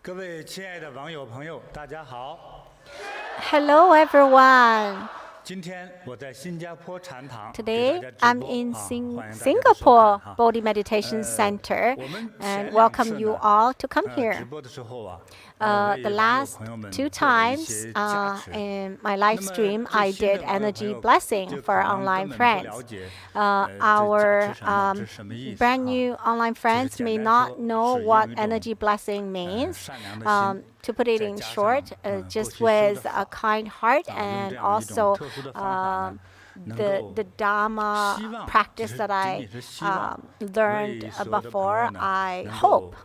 各位亲爱的网友朋友，大家好。Hello, everyone. 今天我在新加坡禅堂 Today, I'm in Singapore Bodhi Meditation Center and welcome you all to come here. The last 2 times in my live stream, I did Energy Blessing for our online friends. Our brand new online friends may not know what Energy Blessing means. To put it in short, just with a kind heart and also the Dharma practice that I learned before, I hope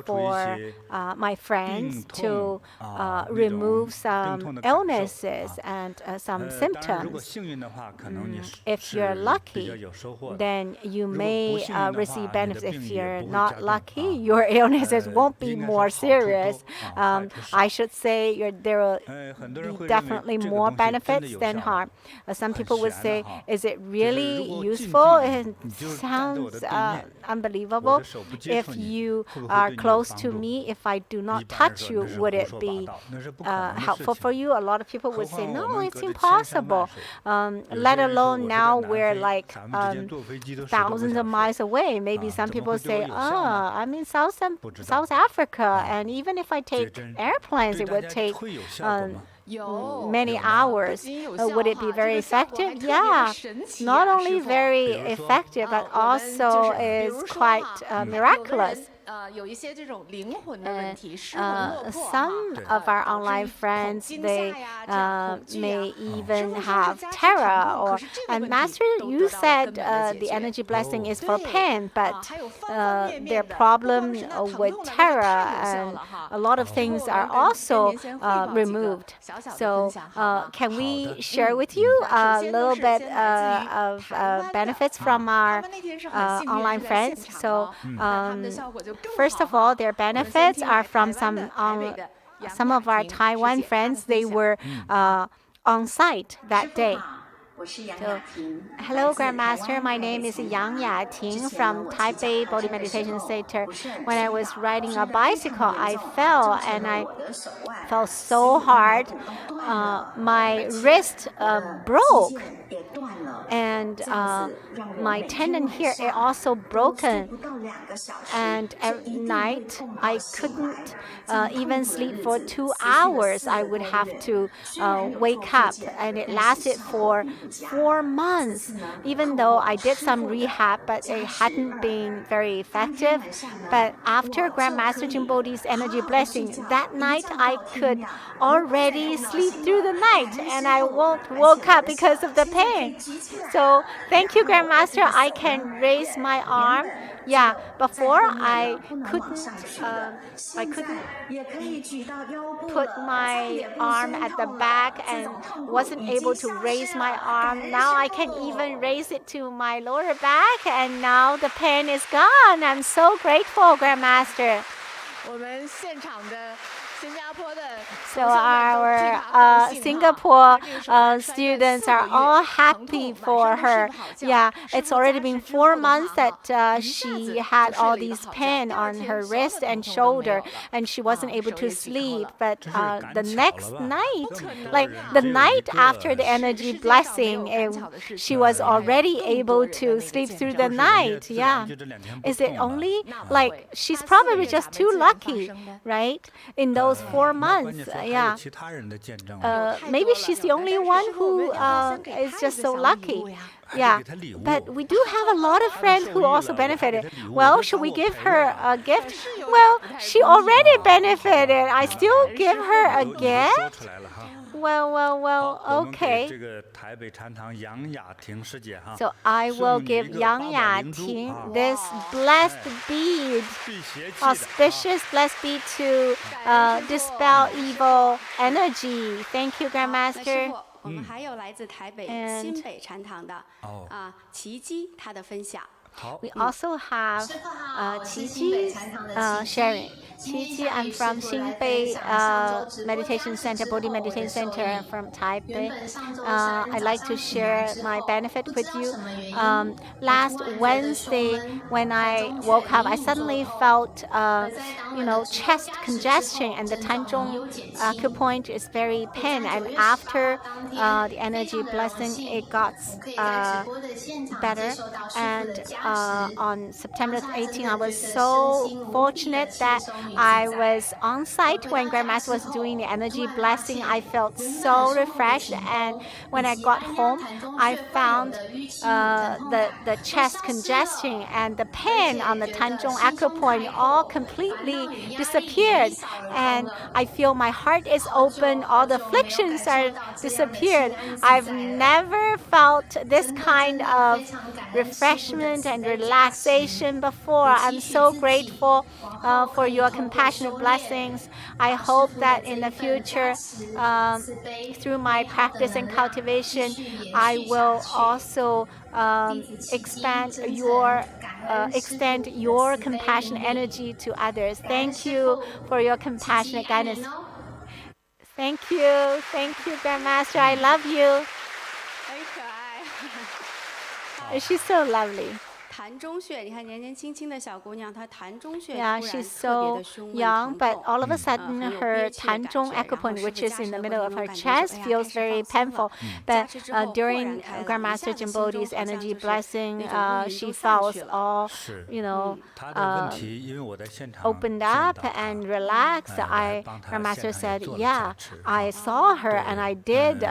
for my friends to remove some illnesses and some symptoms. If you're lucky, then you may receive benefits. If you're not lucky, your illnesses won't be more serious. I should say there will be definitely more benefits than harm. Some people would say, is it really useful? It sounds unbelievable. If you are close to me, if I do not touch you, would it be helpful for you? A lot of people would say, no, it's impossible. Let alone now we're like thousands of miles away. Maybe some people say, I'm in South Africa, and even if I take airplanes, it would take many hours. Would it be very effective? Yeah, not only very effective, but also is quite miraculous. Some of our online friends, they may even have terror. And Master, you said the energy blessing is for pain, but their problem with terror and a lot of things are also removed. So can we share with you a little bit of benefits from our online friends? So first of all, their benefits are from some of our Taiwan friends. They were on site that day. So, hello, Grandmaster. My name is Yang Yating from Taipei Bodhi Meditation Center. When I was riding a bicycle, I fell, and I fell so hard. My wrist broke, and my tendon here is also broken. And at night, I couldn't even sleep for 2 hours. I would have to wake up, and it lasted for 4 months. Even though I did some rehab, but it hadn't been very effective. But after Grandmaster JinBodhi's energy blessing, that night I could already sleep through the night, and I won't woke up because of the pain. So thank you, Grandmaster. I can raise my arm. Yeah, before I couldn't put my arm at the back and wasn't able to raise my arm. Now I can even raise it to my lower back, and now the pain is gone. I'm so grateful, Grandmaster. So our Singapore students are all happy for her. Yeah, it's already been 4 months that she had all these pain on her wrist and shoulder, and she wasn't able to sleep. But the next night, like the night after the energy blessing, she was already able to sleep through the night. Yeah, is it only like she's probably just too lucky, right? In those 4 months. Yeah. Maybe she's the only one who is just so lucky. Yeah, but we do have a lot of friends who also benefited. Well, should we give her a gift? Well, she already benefited. I still give her a gift? Well, okay. So I will give Yang Yating this blessed bead, auspicious blessed bead to dispel evil energy. Thank you, Grandmaster. 我们还有来自台北新北禅堂的奇迹他的分享。 We also have Qi Ji sharing. Qi, I'm from Xinbei Meditation Center, Bodhi Meditation Center from Taipei. I'd like to share my benefit with you. Last Wednesday, when I woke up, I suddenly felt, chest congestion, and the Tanzhong acupoint is very pain. And after the energy blessing, it got better. And on September 18, I was so fortunate that I was on site when Grandmaster was doing the energy blessing. I felt so refreshed, and when I got home, I found the chest congestion and the pain on the Tanzhong acupoint all completely disappeared, and I feel my heart is open. All the afflictions are disappeared. I've never felt this kind of refreshment and relaxation before. I'm so grateful for your compassionate blessings. I hope that in the future, through my practice and cultivation, I will also extend your compassion energy to others. Thank you for your compassionate guidance. Thank you, Grandmaster. I love you. She's so lovely. Yeah, she's so young, but all of a sudden her Tanzhong acupoint, which is in the middle of her chest, feels very painful. But during Grandmaster JinBodhi's energy blessing, she felt all, opened up and relaxed. Grandmaster said, yeah, I saw her and I did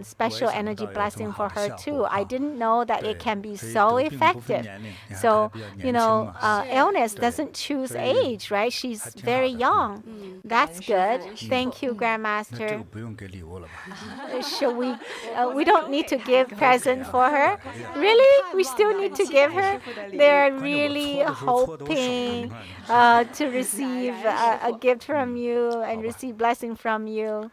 special energy blessing for her too. I didn't know that it can be so effective. So, illness doesn't choose age, right? She's very young. That's good. Thank you, Grandmaster. Should we? We don't need to give present for her. Really? We still need to give her? They're really hoping to receive a gift from you and receive blessing from you.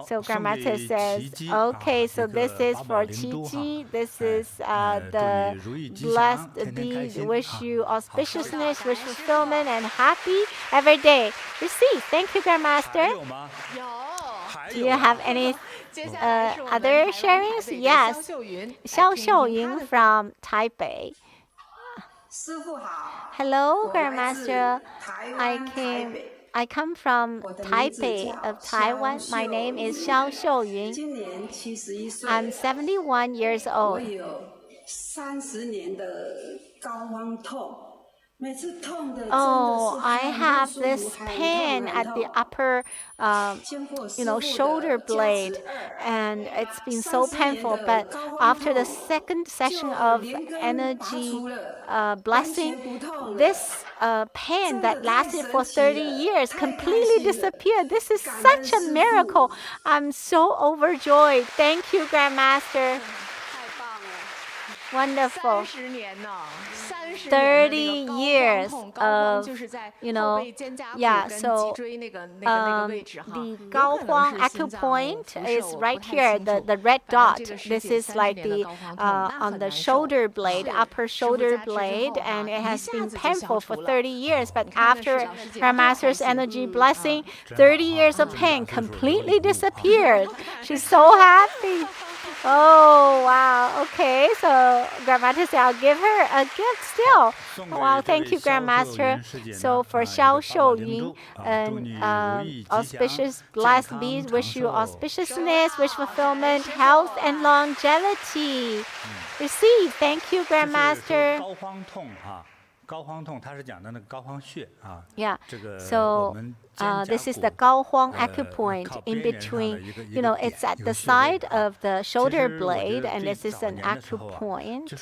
So Grandmaster says, okay, so this is for Chi. This is the blessed deed. Wish you auspiciousness, wish fulfillment, and happy every day. Receive. Thank you, Grandmaster. Do you have any other sharings? Yes. Xiao Xiuying from Taipei. Hello, Grandmaster. I come from Taipei of Taiwan. My name is Xiao Xiuying. I'm 71 years old. Oh, I have this pain at the upper, shoulder blade, and it's been so painful. But after the second session of energy blessing, this pain that lasted for 30 years completely disappeared. This is such a miracle. I'm so overjoyed. Thank you, Grandmaster. Wonderful. 30 years of, yeah, so the Gaohuang acupoint is right here, the red dot. This is like the on the shoulder blade, upper shoulder blade, and it has been painful for 30 years. But after Grandmaster's energy blessing, 30 years of pain completely disappeared. She's so happy. Oh, wow. Okay, so Grandmaster said I'll give her a gift still. Wow, thank you, Grandmaster. So for Xiao Xiuying, auspicious blessed bees, wish you auspiciousness, wish fulfillment, health, and longevity. Receive. Thank you, Grandmaster. Yeah, so this is the Gaohuang acupoint in between, it's at the side of the shoulder blade, and this is an acupoint.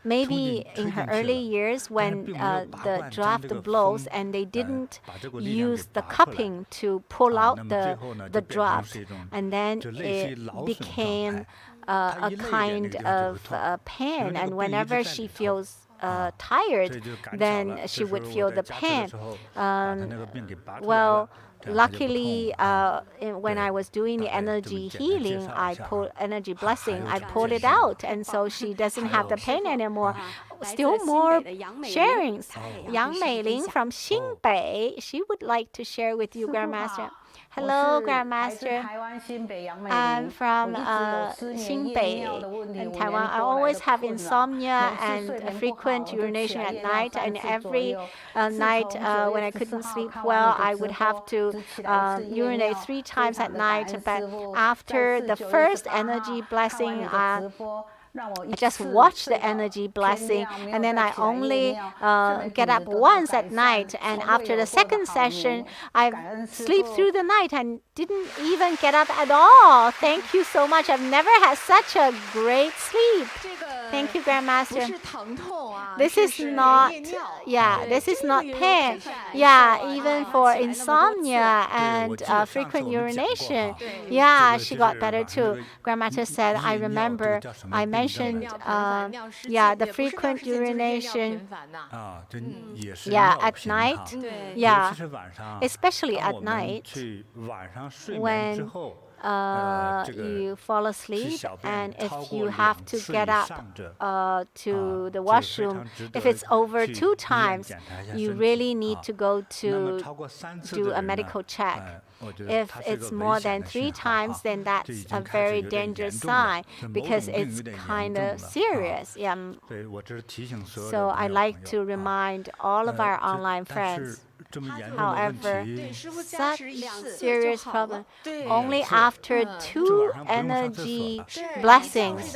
Maybe in her early years when the draft blows and they didn't use the cupping to pull out the draft, and then it became a kind of pain, and whenever she feels tired, then she would feel the pain. luckily, when I was doing the energy healing, energy blessing, I pulled it out, and so she doesn't have the pain anymore. Still more sharings. Yang Meiling from Xinbei, she would like to share with you, Grandmaster. Hello, Grandmaster. I'm from Xinbei in Taiwan. I always have insomnia and frequent urination at night. And every night when I couldn't sleep well, I would have to urinate 3 times at night. But after the first energy blessing, I just watch the energy blessing, and then I only get up once at night. And after the second session, I sleep through the night and didn't even get up at all. Thank you so much. I've never had such a great sleep. Thank you, Grandmaster. This is not, this is not pain. Yeah, even for insomnia and frequent urination. Yeah, she got better too. Grandmaster said, I remember I mentioned, the frequent urination. Yeah, at night. Yeah, especially at night when you fall asleep, and if you have to get up to the washroom, if it's over 2 times, you really need to go to do a medical check. If it's more than 3 times, then that's a very dangerous sign because it's kind of serious. Yeah. So I like to remind all of our online friends. However, such serious problem. Only after 2 energy blessings,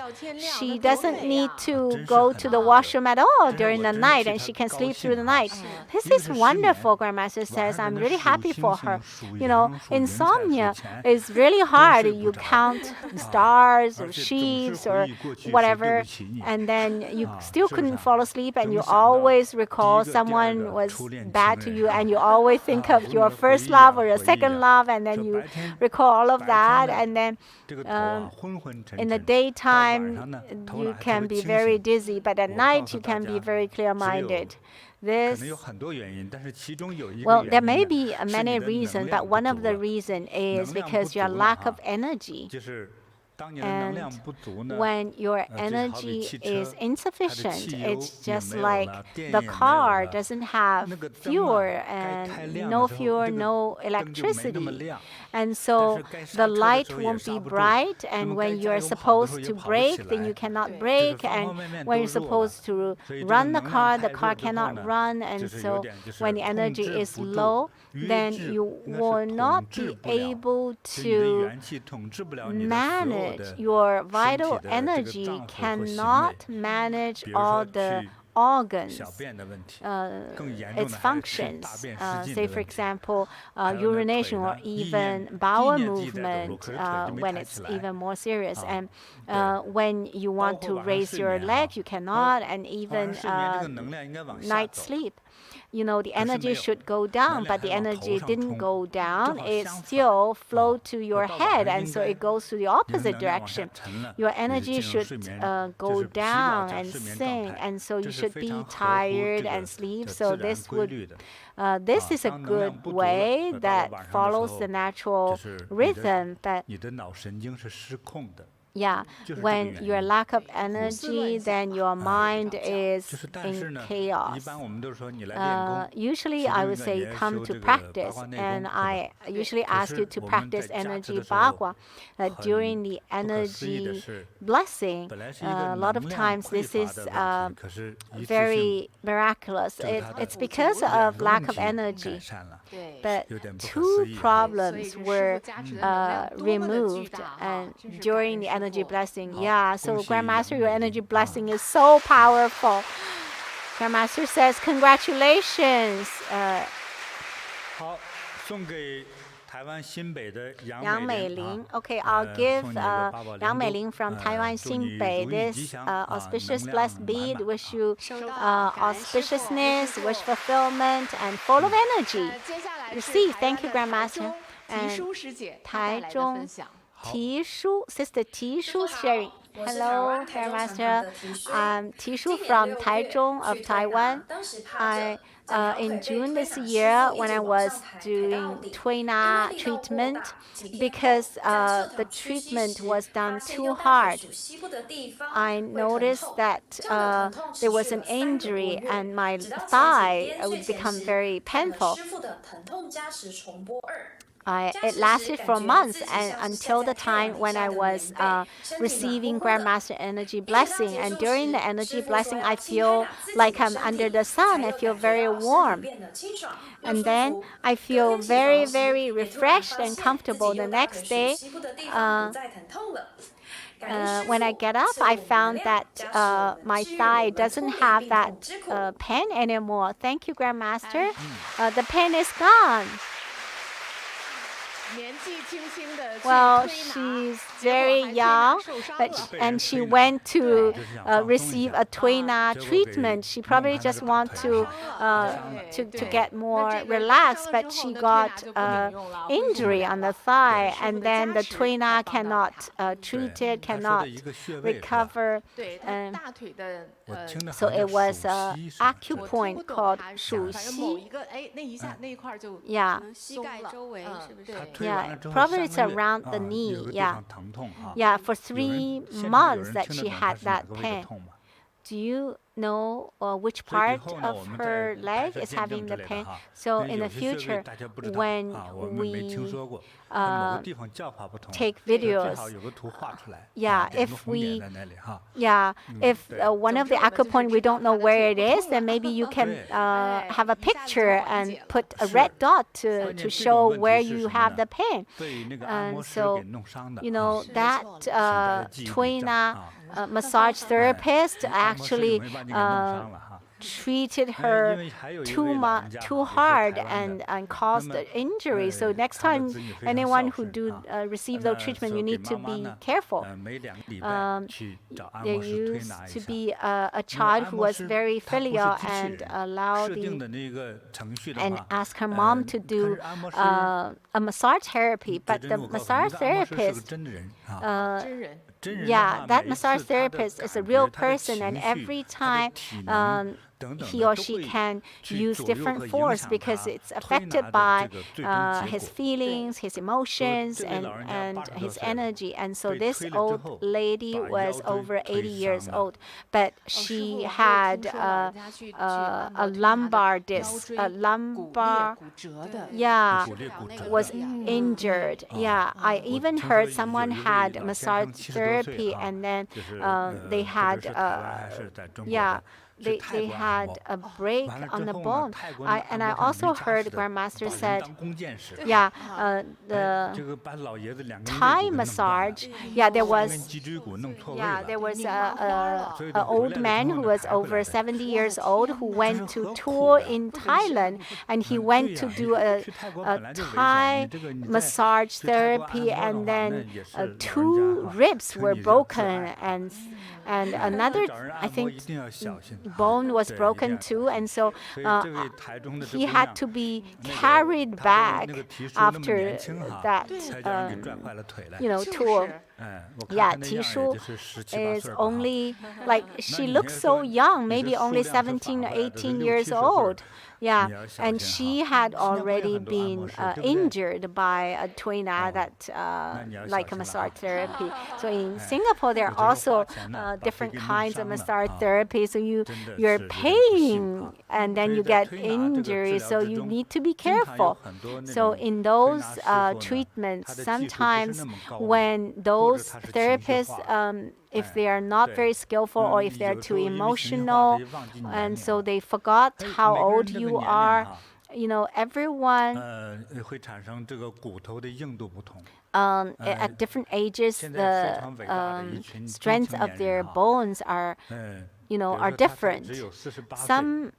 she doesn't need to go to the washroom at all during the night, and she can sleep through the night. This is wonderful, Grandmaster says. I'm really happy for her. You know, insomnia is really hard. You count stars or sheaves or whatever, and then you still couldn't fall asleep, and you always recall someone was bad to you, and you always think of your first love or your second love, and then you recall all of that. And then in the daytime, you can be very dizzy, but at night, you can be very clear-minded. Well, there may be many reasons, but one of the reasons is because your lack of energy. And when your energy is insufficient, it's just like the car doesn't have fuel, and no fuel, no electricity. And so the light won't be bright, and when you're supposed to brake, then you cannot brake, and when you're supposed to run the car cannot run. And so when the energy is low, then you will not be able to manage. Your vital energy cannot manage all the organs, its functions. Say, for example, urination or even bowel movement when it's even more serious. And when you want to raise your leg, you cannot, and even night sleep. You know, the energy should go down, but the energy didn't go down. It still flowed to your head, and so it goes to the opposite direction. Your energy should go down and sink, and so you should be tired and sleep. So this is a good way that follows the natural rhythm, but yeah, when your lack of energy, then your mind is in chaos. Usually, I would say come to practice, and I usually ask you to practice Energy Bagua during the energy blessing. A lot of times, this is very miraculous. It's because of lack of energy. But 2 problems were removed and during the energy blessing. Yeah, so Grandmaster, your energy blessing is so powerful. Grandmaster says, congratulations. Yang Meiling. Okay, I'll give Yang Meiling from Taiwan Xinbei this auspicious blessed bead. Wish you auspiciousness, wish fulfillment, and full of energy. Receive. Thank you, Grandmaster. And Taichung Sister Tishu sharing. Hello, Grandmaster. I'm Tishu from Taichung of Taiwan. In June this year, when I was doing Tuina treatment, because the treatment was done too hard, I noticed that there was an injury and my thigh would become very painful. It lasted for months and until the time when I was receiving Grandmaster Energy Blessing. And during the Energy Blessing, I feel like I'm under the sun. I feel very warm. And then I feel very, very refreshed and comfortable the next day. When I get up, I found that my thigh doesn't have that pain anymore. Thank you, Grandmaster. The pain is gone. Well, she's very young, and she went to receive a Tuina treatment. She probably just wants to get more relaxed, but she got injury on the thigh, and then the Tuina cannot treat it, cannot recover. So it was an acupoint called 数息. Yeah. Yeah, probably it's around the knee. Yeah, for 3 months that she had that pain. Do you know which part of her leg is having the pain? So in the future, when we take videos, if one of the acupoint we don't know where it is, then maybe you can have a picture and put a red dot to show where you have the pain. And so, that Tuina massage therapist actually treated her too hard and caused the injury. So next time anyone who receive the treatment, you need to be careful. There used to be a child who was very filial and allowed and asked her mom to do a massage therapy, but the massage therapist that massage therapist is a real person, and every time he or she can use different force because it's affected by his feelings, his emotions, and his energy. And so this old lady was over 80 years old, but she had a lumbar disc, was injured. I even heard someone had massage therapy and then they had they had a break on the bone. And I also heard Grandmaster said, the Thai massage. There was an old man who was over 70 years old who went to tour in Thailand, and he went to do a Thai massage therapy, and then 2 ribs were broken, and another, I think, bone was broken too, and so he had to be carried back after that tour. Tishu is only, she looks so young, maybe only 17 or 18 years old. And she had already been injured by a Tuina like a massage therapy. So in Singapore, there are also different kinds of massage therapy. So you're paying and then you get injury. So you need to be careful. So in those treatments, sometimes when those therapists if they are not very skillful or if they're too emotional, and so they forgot how old you are, everyone at different ages, the strength of their bones are different. Some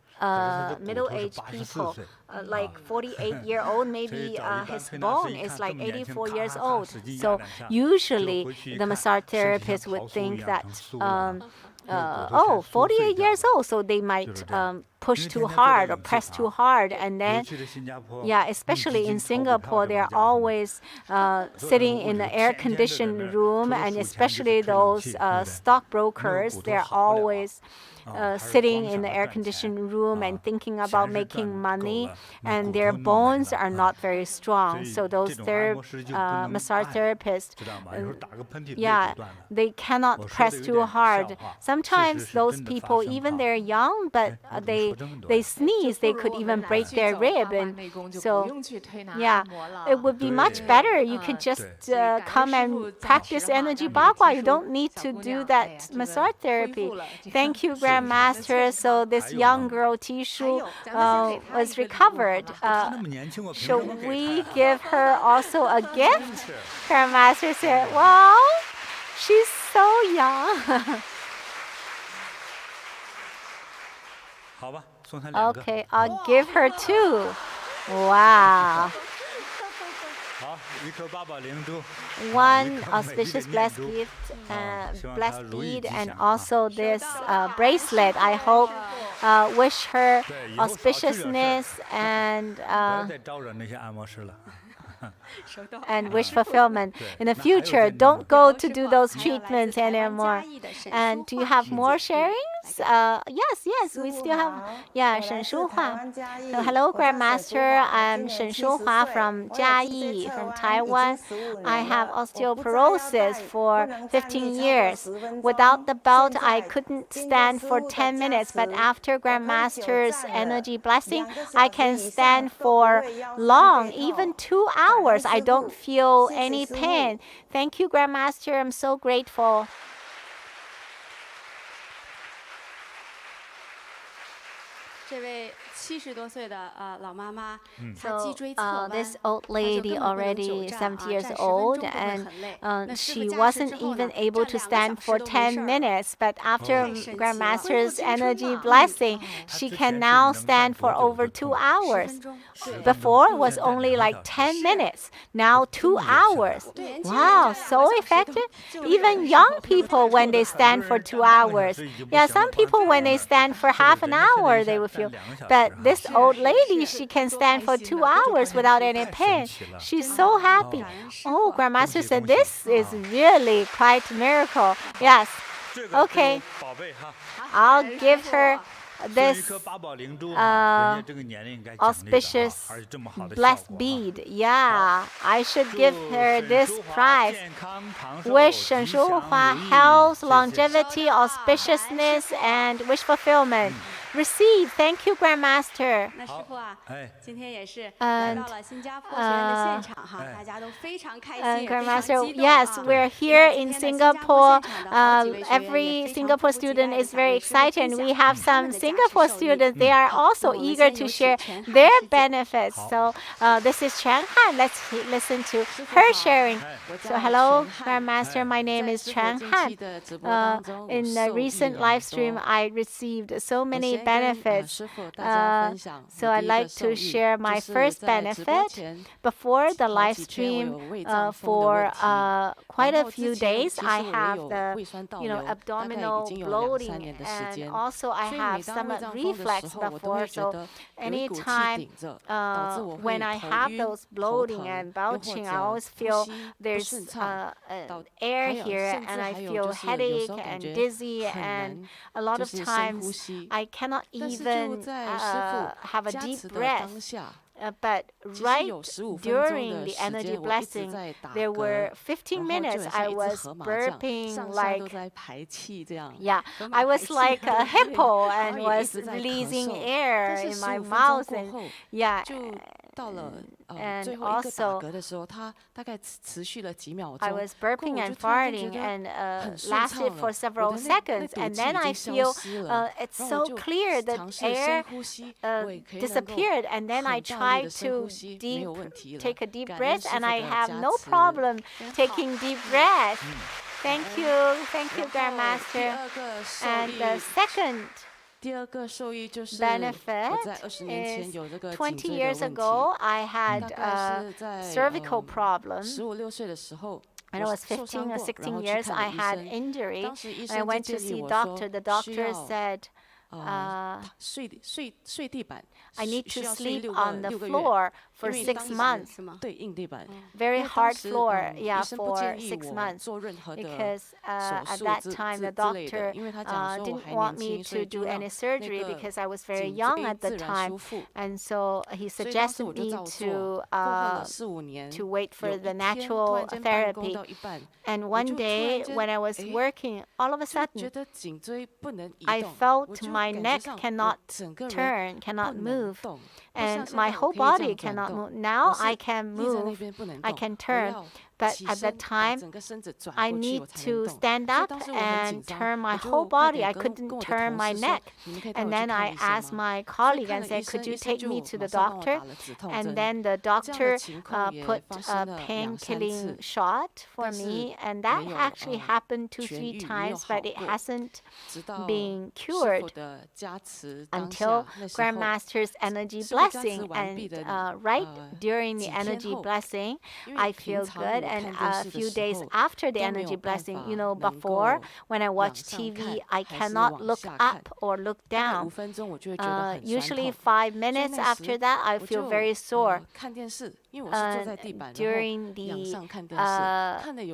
middle-aged people, like 48-year-old, maybe his bone is like 84 years old. So usually the massage therapist would think that, 48 years old, so they might push too hard or press too hard. And then, yeah, especially in Singapore, they're always sitting in the air-conditioned room, and especially those stockbrokers, they're always sitting in the air-conditioned room and thinking about making money, and their bones are not very strong. So those massage therapists, yeah, they cannot press too hard. Sometimes those people, even they're young, but they sneeze, they could even break their rib. And so, yeah, it would be much better. You could just come and practice Energy Bagua. You don't need to do that massage therapy. Thank you, Grandmaster. So this young girl, Tishu, was recovered. Should we give her also a gift? Grandmaster said, well, she's so young. Okay, I'll give her 2. Wow. One auspicious blessed gift, blessed bead, and also this bracelet. I hope wish her auspiciousness and wish fulfillment in the future. Don't go to do those treatments anymore. And do you have more sharings? Yes, we still have. Yeah, Shen Shuhua. So, hello, Grandmaster. I'm Shen Shuhua from Jiayi, from Taiwan. I have osteoporosis for 15 years. Without the belt, I couldn't stand for 10 minutes, but after Grandmaster's energy blessing, I can stand for long, even 2 hours. I don't feel any pain. Thank you, Grandmaster. I'm so grateful. So this old lady, already 70 years old, and she wasn't even able to stand for 10 minutes. But after Grandmaster's energy blessing, she can now stand for over 2 hours. Before it was only like 10 minutes. Now 2 hours. Wow, so effective. Even young people, when they stand for 2 hours. Yeah, some people, when they stand for half an hour, they will feel. But this old lady, she can stand for 2 hours without any pain. She's so happy. Oh, Grandmaster said this is really quite a miracle. Yes. Okay. I'll give her this auspicious blessed bead. Yeah, I should give her this prize. Wish Shen Shuhua health, longevity, auspiciousness, and wish fulfillment. Receive. Thank you, Grandmaster. Grandmaster, yes, we're here in Singapore. Every Singapore student is very excited. And we have some Singapore students. They are also eager to share their benefits. So this is Chen Han. Let's listen to her sharing. So hello, Grandmaster. My name is Chen Han. In the recent live stream, I received so many benefits. So I'd like to share my first benefit. Before the live stream, for quite a few days, I have the abdominal bloating, and also I have stomach reflex before. So anytime when I have those bloating and belching, I always feel there's air here, and I feel headache and dizzy, and a lot of times I cannot even have a deep breath. But right during the energy blessing, there were 15 minutes I was burping like, yeah, I was like a hippo and was releasing air in my mouth, and yeah. And also, I was burping and farting, and lasted for several seconds. And then I feel it's so clear that air disappeared. And then I tried to take a deep breath, and I have no problem taking deep breath. Thank you, Grandmaster. And the second benefit is 20 years ago, I had a cervical problem. When I was 15 or 16 years, I had injury. I went to see a doctor. The doctor said, I need to sleep on the floor for 6 months. Very hard floor, yeah, for 6 months. Because at that time, the doctor didn't want me to do any surgery because I was very young at the time. And so he suggested me to wait for the natural therapy. And one day, when I was working, all of a sudden, I felt my neck cannot turn, cannot move, and my whole body cannot move. Now I can move, I can turn, but at that time, I need to stand up and turn my whole body. I couldn't turn my neck. And then I asked my colleague and said, could you take me to the doctor? And then the doctor put a pain-killing shot for me. And that actually happened 2-3 times, but it hasn't been cured until Grandmaster's Energy Blessing. And right during the Energy Blessing, I feel good. And a few days after the Energy Blessing, you know, before when I watch TV, I cannot look up or look down. Usually 5 minutes after that, I feel very sore. During the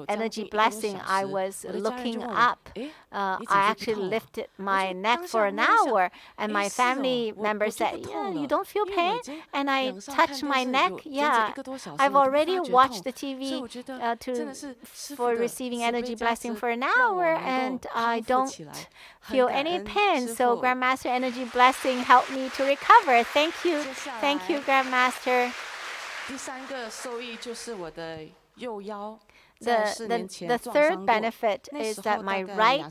Energy Blessing, I was looking up. I actually lifted my neck for an hour, and my family member said, yeah, you don't feel pain? And I touched my neck. Yeah, I've already watched the TV for receiving Energy Blessing for an hour, and I don't feel any pain. So Grandmaster Energy Blessing helped me to recover. Thank you. Thank you, Grandmaster. The third benefit is that my right,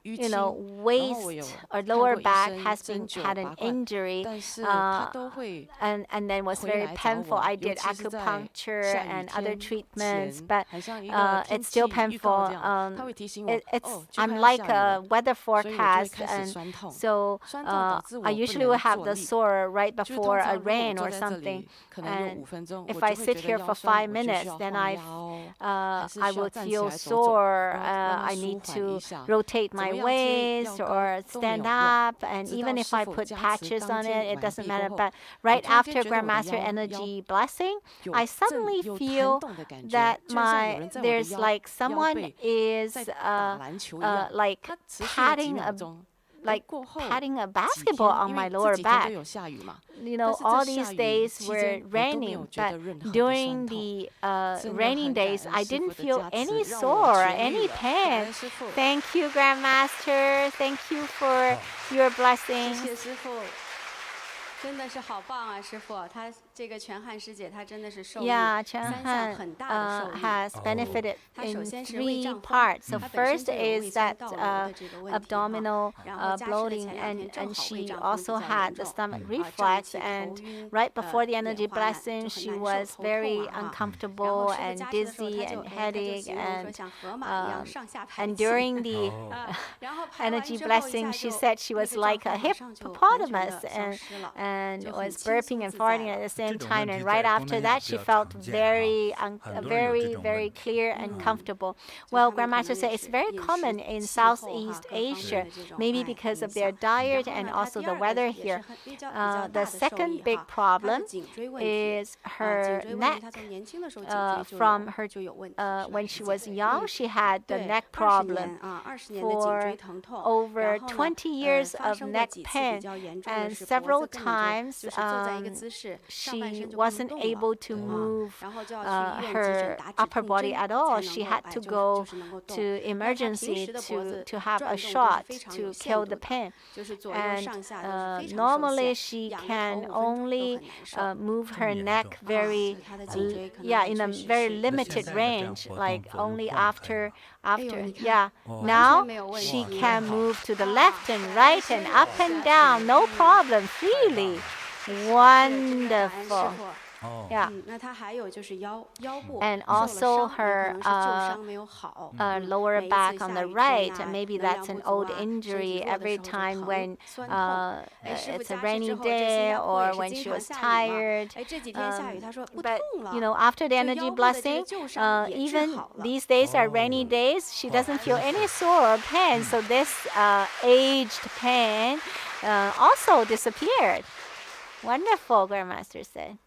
waist or lower back has had an injury, and then was very painful. I did acupuncture and other treatments, but it's still painful. I'm like a weather forecast, and so I usually will have the sore right before a rain or something. And if I sit here for 5 minutes, then I will feel sore. I need to rotate my waist or stand up. And even if I put patches on it, it doesn't matter. But right after Grandmaster Energy Blessing, I suddenly feel that there's like someone is like patting a basketball on my lower back. You know, all these days were raining, but during the raining days, I didn't feel any sore, any pain. Thank you, Grandmaster. Thank you for your blessings. 真的是好棒啊，师傅！他这个全汉师姐，她真的是受益3项很大的受益。 has benefited in 3 parts. So first is that abdominal bloating, and she also had the stomach reflex. And right before the Energy Blessing, she was very uncomfortable and dizzy and headache. And during the Energy Blessing, she said she was like a hippopotamus and was burping and farting at the same time. And right after that, she felt very, very clear and comfortable. Well, Grandmaster said it's very common in Southeast Asia, maybe because of their diet and also the weather here. The second big problem is her neck. From her when she was young, she had the neck problem for over 20 years of neck pain, and several times she wasn't able to move her upper body at all. She had to go to emergency to have a shot to kill the pain. And normally she can only move her neck in a very limited range, like only after. Now she can move to the left and right and up and down, no problem, freely. Wonderful. Yeah. 那她还有就是腰部 And 受了 also 伤， her 可能是旧伤没有好。 lower 每一次 back on 下 the 雨天 right, 啊， maybe 能量 that's 不 an 足 old 啊，身体 injury 弱的 every 时候就 time 疼 when 酸痛。师傅 it's a 加持 rainy 之后，这新 day 加坡 or 也是 when 经 she 常 was 下雨嘛。 tired. 这几天下雨，她说不 But 痛了。 you know, after the 就 energy 腰部的这个 blessing, 旧伤也治 even 好了。 these days are rainy days. She doesn't feel any sore or pain. So this aged pain also disappeared. Wonderful, Grandmaster said.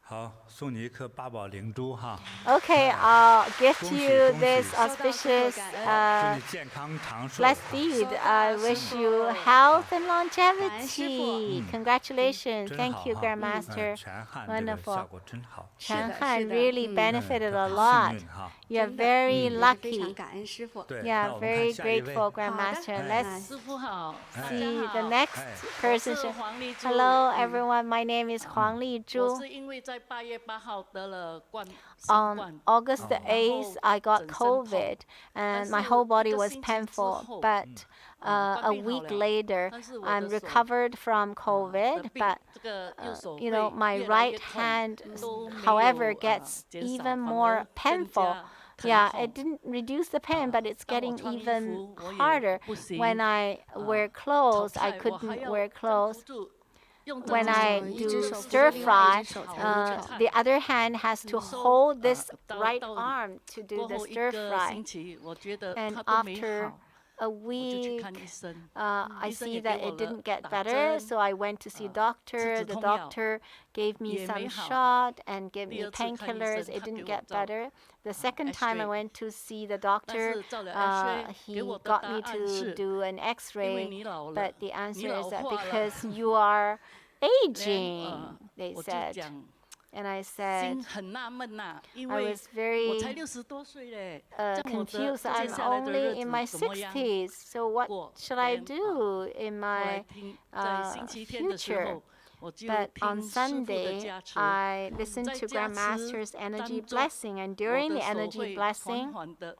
好，送你一颗八宝灵珠哈， Okay, I'll gift 恭喜， you 恭喜。 this 收到，师父， auspicious 感恩。祝你健康长寿。 blessed deed. I wish you health and longevity. Congratulations. 真 Thank 好 you, 哈 Grandmaster. 全汉这个 Wonderful. 效果真好， Chan 是 Han 的， really benefited a 很 lot. 幸运哈。 You're 真的 very 也是非 lucky. 常感恩师傅。对， Yeah, 那我们看 very 下一位。 grateful, Grandmaster. 好的。 Let's 师傅好，大家 see the 好。 next 哎 person. 我是黄丽珠。 Hello, everyone. My name is Huang 我 Lijzhu. 是因为在8月8号得了新 On 冠， August the 8th, I got 整身痛。 COVID, and my 但是 whole body 一个 was 星期之 painful. 后， But a 患病好 week 了， later, 但是我 I'm 的手 recovered from 得 COVID. 病 But 这个右手 you know, 会 my 越来越 right 痛， hand, 都没有 however, gets 减少， even 反 more 而更 painful. 加 Yeah, 疼 it 痛。 didn't reduce the pain, but it's 当我 getting 穿衣 even 服，我也 harder. 不行。 When I wear 炒 clothes, I 菜我还 couldn't 要 wear 跟 clothes. 扶住，用这 When 只 I 手 一 do 只手扶 stir 着另外 fry, 一只手才能炒。 the other hand has to 说 hold this 到 right 到 arm to do 过 the 后一 stir 个 fry. 星期，我觉得 And 它都没 after 好， a 我就去 week, 看医生。 I 医生 see 也 that 给我 it 了 didn't get 打 better, 针， so I went to see 止 doctor. 止 The 痛药 doctor gave me 也 some 没好。 shot and gave 第 me 二次看医 painkillers. 生， It 他 didn't 给我 get 照 better. The second time I X-ray went to see the 但 doctor, 是照了 X-ray， he 给我的 got 答 me 案 to 是， do an 因为 X-ray. 你老了， But the 你 answer 老 is that 化了。 because you are 连 aging, they 我就 said. 讲， And I said, 心很纳闷呐，因 I 为 was 我才 very 60多岁嘞，这样我的 confused. 接 I'm 下来的 only 日 in 子 my 怎么样？ 60s, so what 过 should I then do in 后来 my 听在星期天的时 future? 候，我就 But 听 on 师傅的 Sunday, 加持， I listened 在 to 加持 Grandmaster's energy 当中， blessing, and 我 during 的 the 手 energy 会 blessing, 缓缓的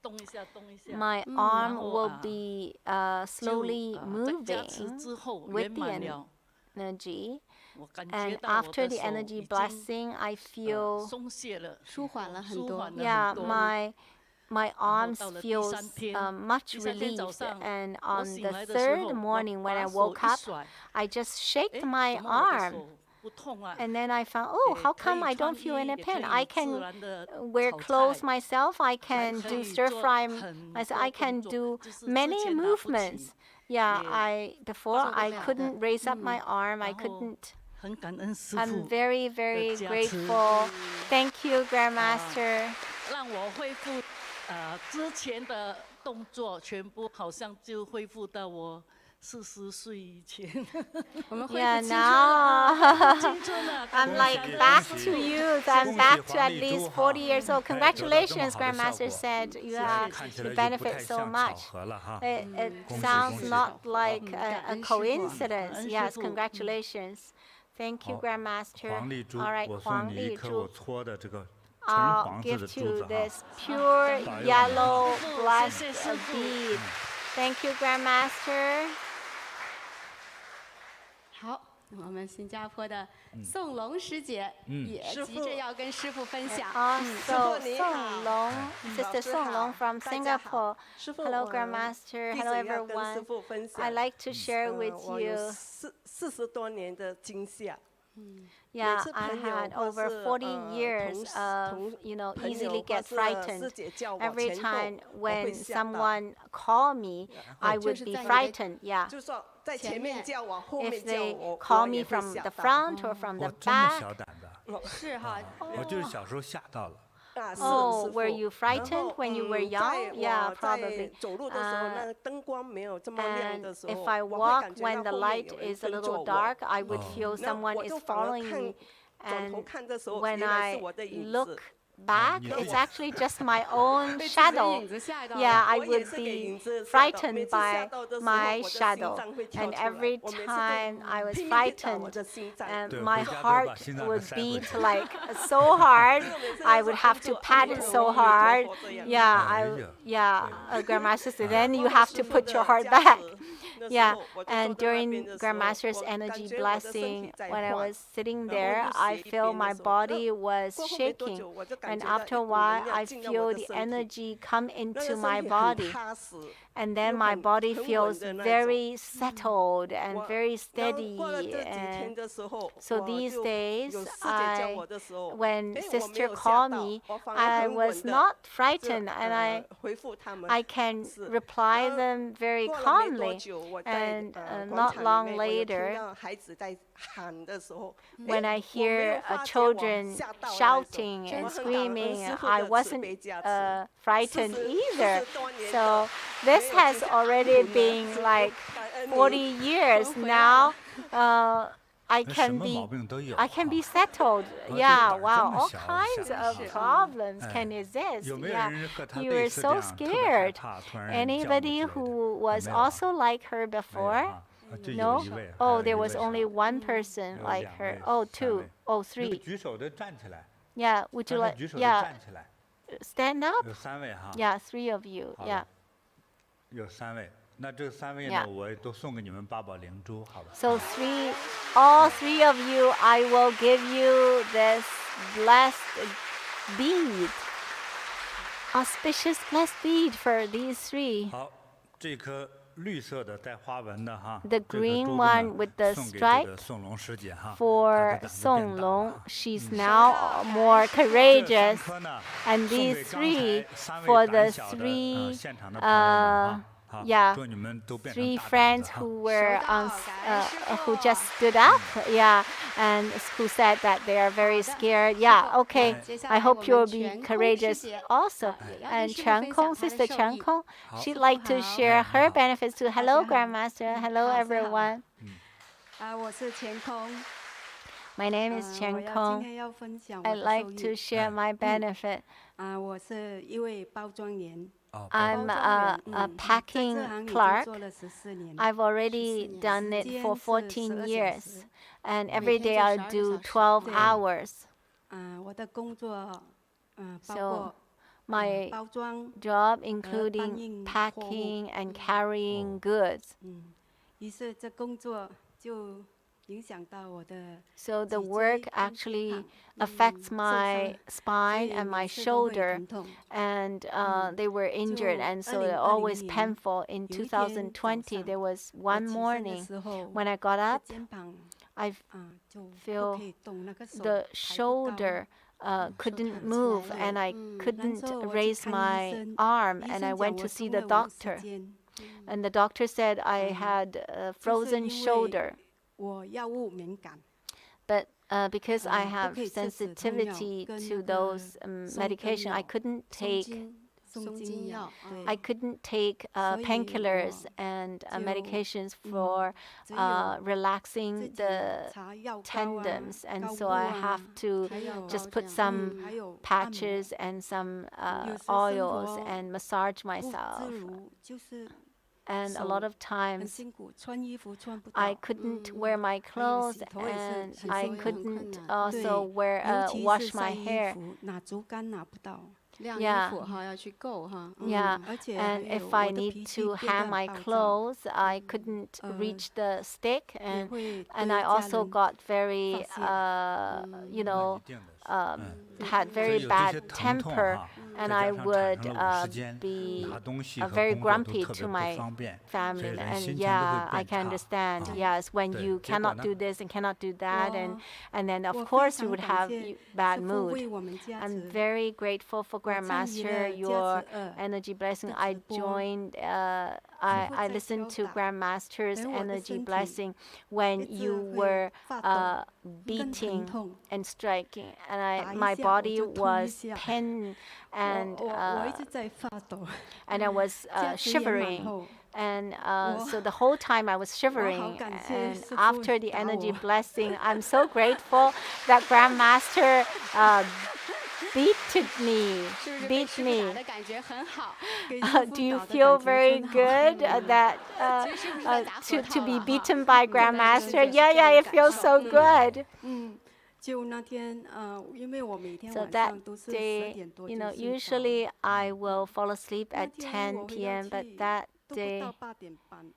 动一下，动一下。 my 然 arm 后 will 啊， be 就 slowly 在加持 moving 之后 with 圆 the 满了， energy. 我感觉 And 到我 after 的 the 手 energy 已经 blessing, I feel 松懈了，舒缓了很多。舒缓了 yeah, 很多。 my arms 到了第 feels 三天， much 第三天早 relieved. 上 And 我 on 醒 the 来的时 third 候， morning 我 when I 把手 woke 一 up, 甩， I just 哎， shaked 怎 my 么我的 arm. 手不痛啊？ And then I found, oh, 也 how 可 come 以 I 穿 don't 衣， feel any 也可 pain? I 以自 can 然的 wear 炒 clothes 菜， myself. I 还 can 可 do 以 stir 做 fry. 很 I said 多 I can 动 do 作，就是之 many 前拿不 movements. 起， Yeah, 也 before 做不 I 了 couldn't 的。 raise up my arm. I 然后 couldn't. 很感恩师 I'm 傅 very, very 的加持， grateful. Thank you, Grandmaster. 让我恢复之前的动作，全部好像就恢复到我40岁以前。我们恢 Yeah, 复青春了。 now 青春了， I'm 感 like 恩 back 师 to 父 youth. I'm 恭喜 back to 黄 at 丽珠 least 哈 40 years old. 哎得到这么 Congratulations, 好的效 Grandmaster 果 said. You 谢 have 看起 you 来就不 benefit 太 so 像巧 much. 合了哈。 It 恭喜 sounds 恭喜 not like 感 a 恩师父。 coincidence. 感恩 Yes, 师父。 congratulations. Thank you, 好， Grandmaster. 黄丽珠 All right, 我送 Huang 你一颗 Lijzhu. 我搓的这个纯 I'll 黄色的 give 珠 you 子哈。 this pure 保佑你。 yellow 谢 blessed 谢师父。 bead. Thank you, Grandmaster. 好，我们新加坡的宋龙师姐也师急着父要跟师傅分享。 Also, 你 Song 好。 Long, Sister 老师 Song 好 Long from 大家好。 Singapore. 师傅， Hello, 我 Grandmaster. 弟 Hello, 子要跟师 everyone. 傅分享。 I like to share with 我有 you. 40多年的惊吓。 Yeah, 每次 I 朋友 had 或 over 是 40 years 同 of, you know, 朋 easily 友 get 或是 frightened. 师姐叫我 Every 前 time 后，我会 when 吓到。 someone call me, I 就 would 是 be 在你的 frightened. Yeah. 就说在前前面面叫我，后面 If 叫 they 我， call 我 me 也会 from 吓 the 到。 front or from 我 the 这么 back. 小胆的，是哈，我就是小时候吓到了。啊，是 Oh, 师 were 傅 you 然 frightened 后 when you were 在 young? Yeah, 我 probably. 在走路的时候，那个灯光没有这么亮 And 的时候， if I 我会 walk 感觉 when 到 the 后面 light 有人 is a 跟着 little 我。 dark, I would 哦 feel 那 someone 我 is 就反而 following 看 me. 转头 And 看的时候， when 原来 I 是我的影 look 子。 back, 你 it's 自己 actually just my own 被自己的 shadow. 影子吓到 Yeah, 了。 I 我也 would 是给影 be 子吓到，每 frightened 次吓 by 到的时候， my 我的心 shadow. 脏会跳 And 出来， every 我每次 time I was 拼命地打我 frightened, 的心脏。 and 对， my 回家都把 heart 心脏给 would 塞回 beat 去。 like so hard. I would have to pat it so hard. Yeah, 哎 I 呀， yeah, Grandmaster said, then you have to put your heart back. Yeah, and during Grandmaster's energy blessing, when I was sitting there, I feel my body was shaking. And after a while, I feel the energy come into my body. And then my body feels very settled and very steady. And so these days, when sister called me, I was not frightened, and I can reply them very calmly. And not long later, when I hear children shouting and screaming, I wasn't frightened either. So this has already been like 40 years now. I can be settled. Yeah, wow, all kinds of problems can exist. Yeah, you were so scared. Anybody who was also like her before? No? Oh, there was only one person like her. Oh, two. Oh, three. Yeah, would you like? Yeah, stand up. Yeah, 3 of you. Yeah. 有3位，那这3位呢， Yeah. 我都送给你们8宝灵珠，好吧？ So all three of you, I will give you this blessed bead, auspicious blessed bead for these 3. 好，这颗绿色的带花纹的哈， The 这颗 green 珠子 one 呢 with the 送给这 stripe 个宋龙师姐哈， for 她的胆子变 Song 大 Long. 了。 She's now more courageous. 这3颗呢 And 送 these 给刚才 3 3位 for 胆 the 小的 3现场的朋友们哈。 好， yeah, 祝你们都变成 3大胆 friends 子哈。 who were who just stood up, yeah, and who said that they are very scared. Yeah, okay. I hope you'll be courageous also. And Chen Kong, Sister Chen Kong, she'd like to share her benefits too. Hello, Grandmaster. Hello, everyone. 我是钱空。 My name is 我 Chen 要 Kong. 今天要分享我 I'd 的 like 受 to 益。 share my benefit. 我是一位包装员。 I'm a 在 packing 这行已经 clerk. 做了14年。 I've already done it for 14 12 years, 小时。 and every day I do 12 hours. 我的工作包 So 括 my 包装。 job 搬运 including 货物。 packing and carrying goods. 于是这工作就影响到我的 So the 脊椎 work 跟 actually 肩膀 affects 受 my 伤， spine 所以 and my 每次都会 shoulder, 疼痛。 and they were injured, and so they're 2020 always 年 painful. In 有一天早 2020, 上 there was 我 one 起身的 morning 时候 when I got 这 up, 肩膀 I 就不 feel 可以动，那个手 the 抬不高 shoulder couldn't move, and I couldn't 难受，我去 raise 看医 my 生， arm, 医 and 生 I 讲 went 我 to see 从 the 来无时 doctor, 间， and the doctor said I had a frozen 因为 shoulder. 我药物敏感， But because I 不 have 可以吃止痛药 sensitivity 跟 to 那个 those 松根 medication, I 药 couldn't 松 take 筋松筋药， I 对， couldn't take 所以 painkillers 我 and 就 medications for 只有 relaxing 自己 the 擦药膏啊 tendons, and 膏 so 布 I 啊 have to 还有 just put some 还有按摩 patches and some 有时生 oils 活 and massage 不 myself. 自如，就是 And a 手 lot of 很 times 辛苦，穿衣服穿不 I 到。 couldn't wear my clothes, 洗头也是 and 洗 I 头也很 couldn't 对， also wear 尤其 wash 是 my 晒衣 hair. 服，拿竹竿拿不到。 晾 Yeah. 衣服哈要去够哈， Yeah, 而且还 and 有 if 我 I 的 need 脾气 to 变得 hang my 很暴躁， clothes, I couldn't reach the stick, 也 and 会 and 对 I 家 also 人 got very, 发泄。 you know, 一定的是 had 所以 very 有这些 bad 疼痛 temper, 哈， and 再 I 加上产 would 生了5时间 be 拿东西 uh, 和 very 工作都 grumpy 特别 to 不 my 方便，所以 family, 人 and 心情都 yeah, 会 I 变 can 差。 understand. 啊 Yes, when 对， you 结果 cannot 呢 do this and cannot do that, 我 and then of 我非 course you 常 would 感 have 谢 bad 师父 mood. 为我们加 I'm 持。 very grateful for 我参与 Grandmaster, 了 your 加持2 energy blessing. 的 I 直播， joined, I listened to 在敲打， Grandmaster's 而我的 energy 身体 blessing when 一直 you 会 were 发抖，更疼 beating 痛。 and striking, and 打一 my 下我 body 就痛一 was 下。 pain, and 我一直在发抖， and I was 加持圆满 shivering. 后， And 我 so the whole time I was 我好 shivering. 感谢 And 师父 after the 打 energy 我。 blessing, I'm so grateful that Grandmaster beated me, 是不是被 beat 师傅打 me. 的感觉很好？ Do you feel very good that 其实是不是在打核 to 桃 be 了哈？ beaten by 真的 Grandmaster? 是 Yeah, 这样 yeah, 的 it 感 feels 受。 so good. 就那天因为我每天 So 晚 that 上都是10 day, 点多 you 就 know, 睡着。 usually I will fall asleep 那 at 10天我回到 p.m., but 去 that 都不 day, 到8点半。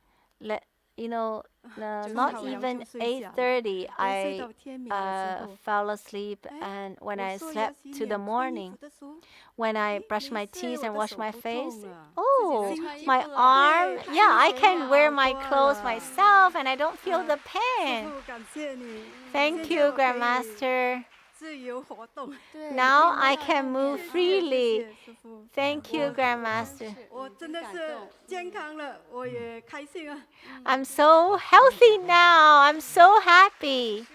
you know,就是 not 好像 even 就睡觉了 8:30, 睡 I 到天明的时候 fell asleep, 哎 and when 我 I 说要 slept 洗 to the 脸穿衣 morning, 服的时候 when I 哎 brush 没 my 事 teeth 我 and 的 wash 手 my 不 face, 痛了 oh, 自己穿衣 my 服了 arm, 对 yeah, I 看起 can 来 wear 好 my 多 clothes 了 myself and I don't feel the 师 pain. 傅感谢你 Thank 现在 you, 我可以 Grandmaster. 自由活动 Now I can move 谢谢 freely. 谢谢师傅 Thank you, 我 Grandmaster. 我真的是健康了我也开心啊 I'm so healthy now. I'm so happy.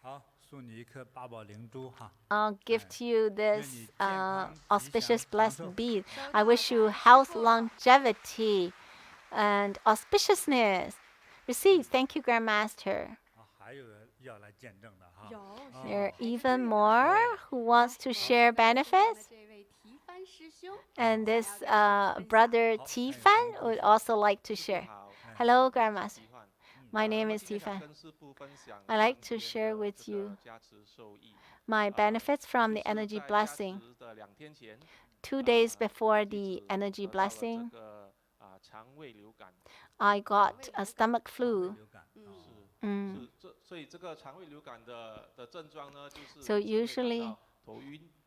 好，送你一颗八宝灵珠哈。 I'll gift you this auspicious blessed 长寿 bead. I wish you health, longevity, and auspiciousness. Receive. Thank you, Grandmaster. 啊，还有要来见证的哈。 有 There are even more who wants to share benefits. 这位提帆师兄 And this brother Tifan would also like to share. Hello, Grandmaster. My name is Tifan. I like to share with you my benefits from the energy blessing. 2 days before the energy blessing, I got a stomach flu. 流感 So usually,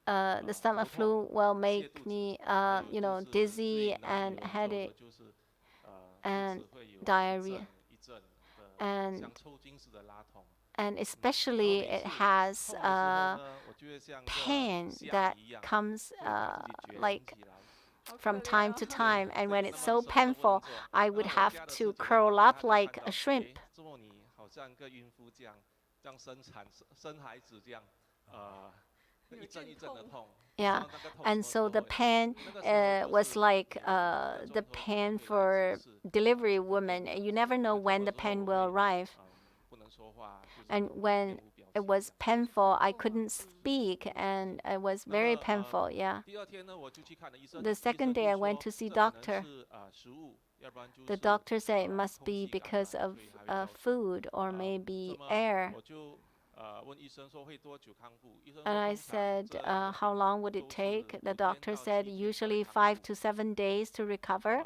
the stomach flu will make me, dizzy and headache and diarrhea. And especially it has pain that comes like from time to time. And when it's so painful, I would have to curl up like a shrimp. Yeah, and so the pain was like the pain for delivery women. You never know when the pain will arrive. And when it was painful, I couldn't speak, and it was very painful. Yeah. The second day, I went to see doctor. The doctor said it must be because of food or maybe air. And I said, how long would it take? The doctor said usually 5 to 7 days to recover.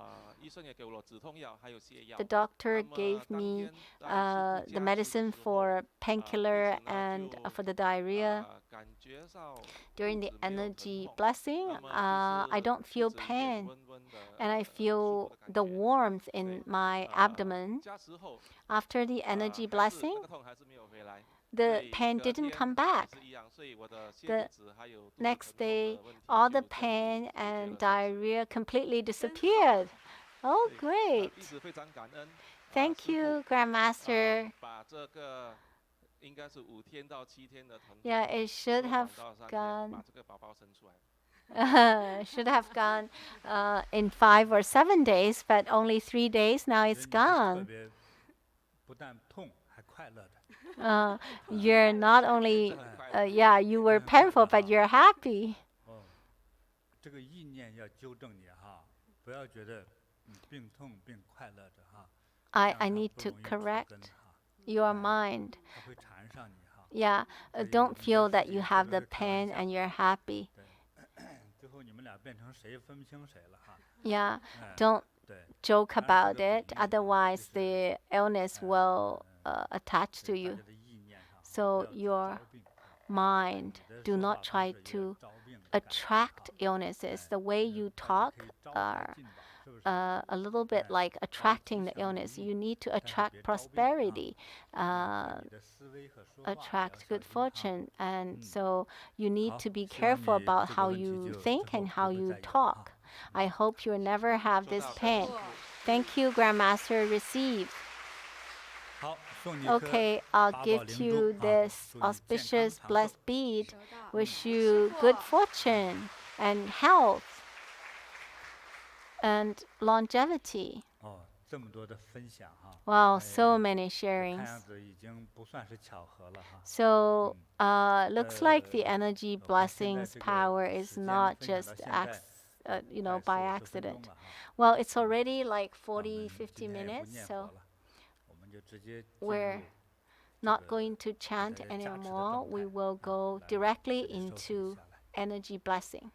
The doctor gave me the medicine for painkiller and for the diarrhea. During the energy blessing, I don't feel pain, and I feel the warmth in my abdomen. After the energy blessing, the pain didn't come back. The next day, all the pain and diarrhea completely disappeared. Oh, great. Thank you, Grandmaster. Yeah, it should have gone. Should have gone in 5 or 7 days, but only 3 days. Now it's 特 gone. 别不但痛还快乐的。 You're not only, you were painful, but you're happy. 哦，这个意念要纠正你哈，不要觉得病痛并快乐着哈。 I need to correct your mind. 它会缠上你哈。 Yeah, don't feel that you have the pain and you're happy. 最后你们俩变成谁分不清谁了哈。 Yeah, don't 对， joke about it. Otherwise, the illness will attach to 大 you. 家的意念哈。 So 不要去 your 招病。 mind, 你的 do 说 not 话 try 方式也 to 招病的感觉 attract 哈。 illnesses. The way you talk 可以招 are 进吧，是不是？ a little bit like attracting the illness. You need to attract prosperity, 你的思维和说话也要 attract 小 good 心哈。 fortune. And so you need 好， to be 希望 careful 你 about 这个 how 问题 you 就 think 之后 and 不 how 会 you 再有了 talk. 哈。 I hope you'll never have this pain. Thank you, Grandmaster. Receive. 好，送你一颗 Okay, I'll 八宝 gift 灵 you 珠啊， this 祝你健康 auspicious 长寿 blessed bead. 收到 Wish you good fortune and health and longevity. 哦，这么多的分享哈。 Wow, 哎 so 呀 many 这 sharings. 看样子已经不算是巧合了哈。 So, looks like the energy 我看现在 blessings 这个 power is 时间 not 分享 just 到现在 by 快40 分 accident. 钟了哈。 Well, it's already like 我们 40, 今 50天也不 minutes, 念 so 佛了，我们就直接进 we're 入 not 这个 going to chant 在加持的 anymore. 状 We 态 will 啊 go 来 directly 直接收取 into 下来。 energy blessing.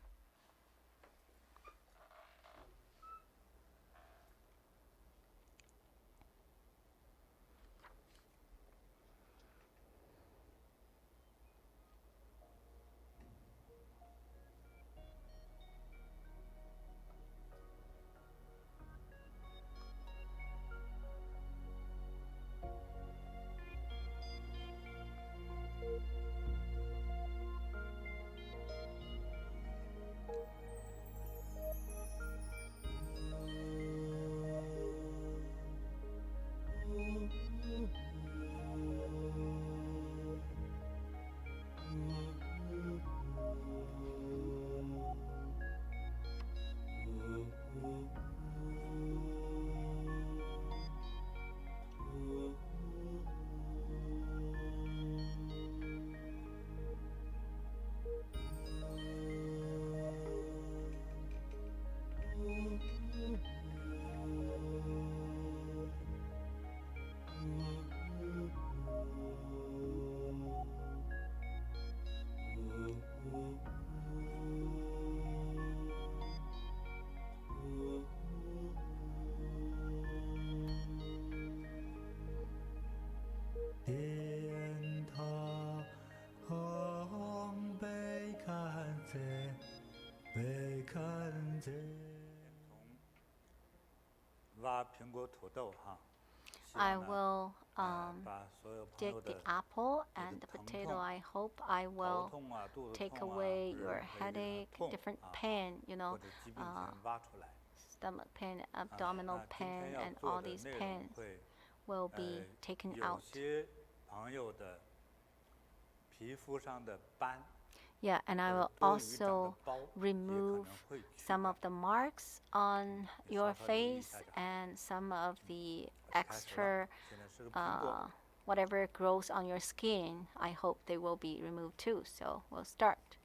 挖苹果、土豆哈。 I will 把所有朋 dig 友 the 的 apple 这 and 个 the 疼 potato. 痛 I hope I 头 will 痛啊、肚子 take 痛啊， away 或 your 者胃里 headache, 痛 different 啊， pain, you 或 know, 者疾病全挖出来。 stomach pain, 啊 abdominal 那今 pain, 天要 and 做 all 的 these 内容 pains 会 will be taken 有 out. 些朋友的皮肤上的斑。 Yeah, and I 或 will 者多余长的 also 包也可 remove 能会去 some 掉 of the marks on 你 your 稍稍留意一 face 下就好。 and some of the 我就开始了 extra 现在是个苹果。 whatever grows on your skin. I hope they will be removed too. So we'll start.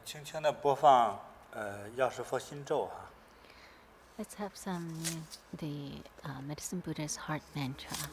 轻轻的播放药师佛心咒哈。Let's have some the Medicine Buddha's heart mantra.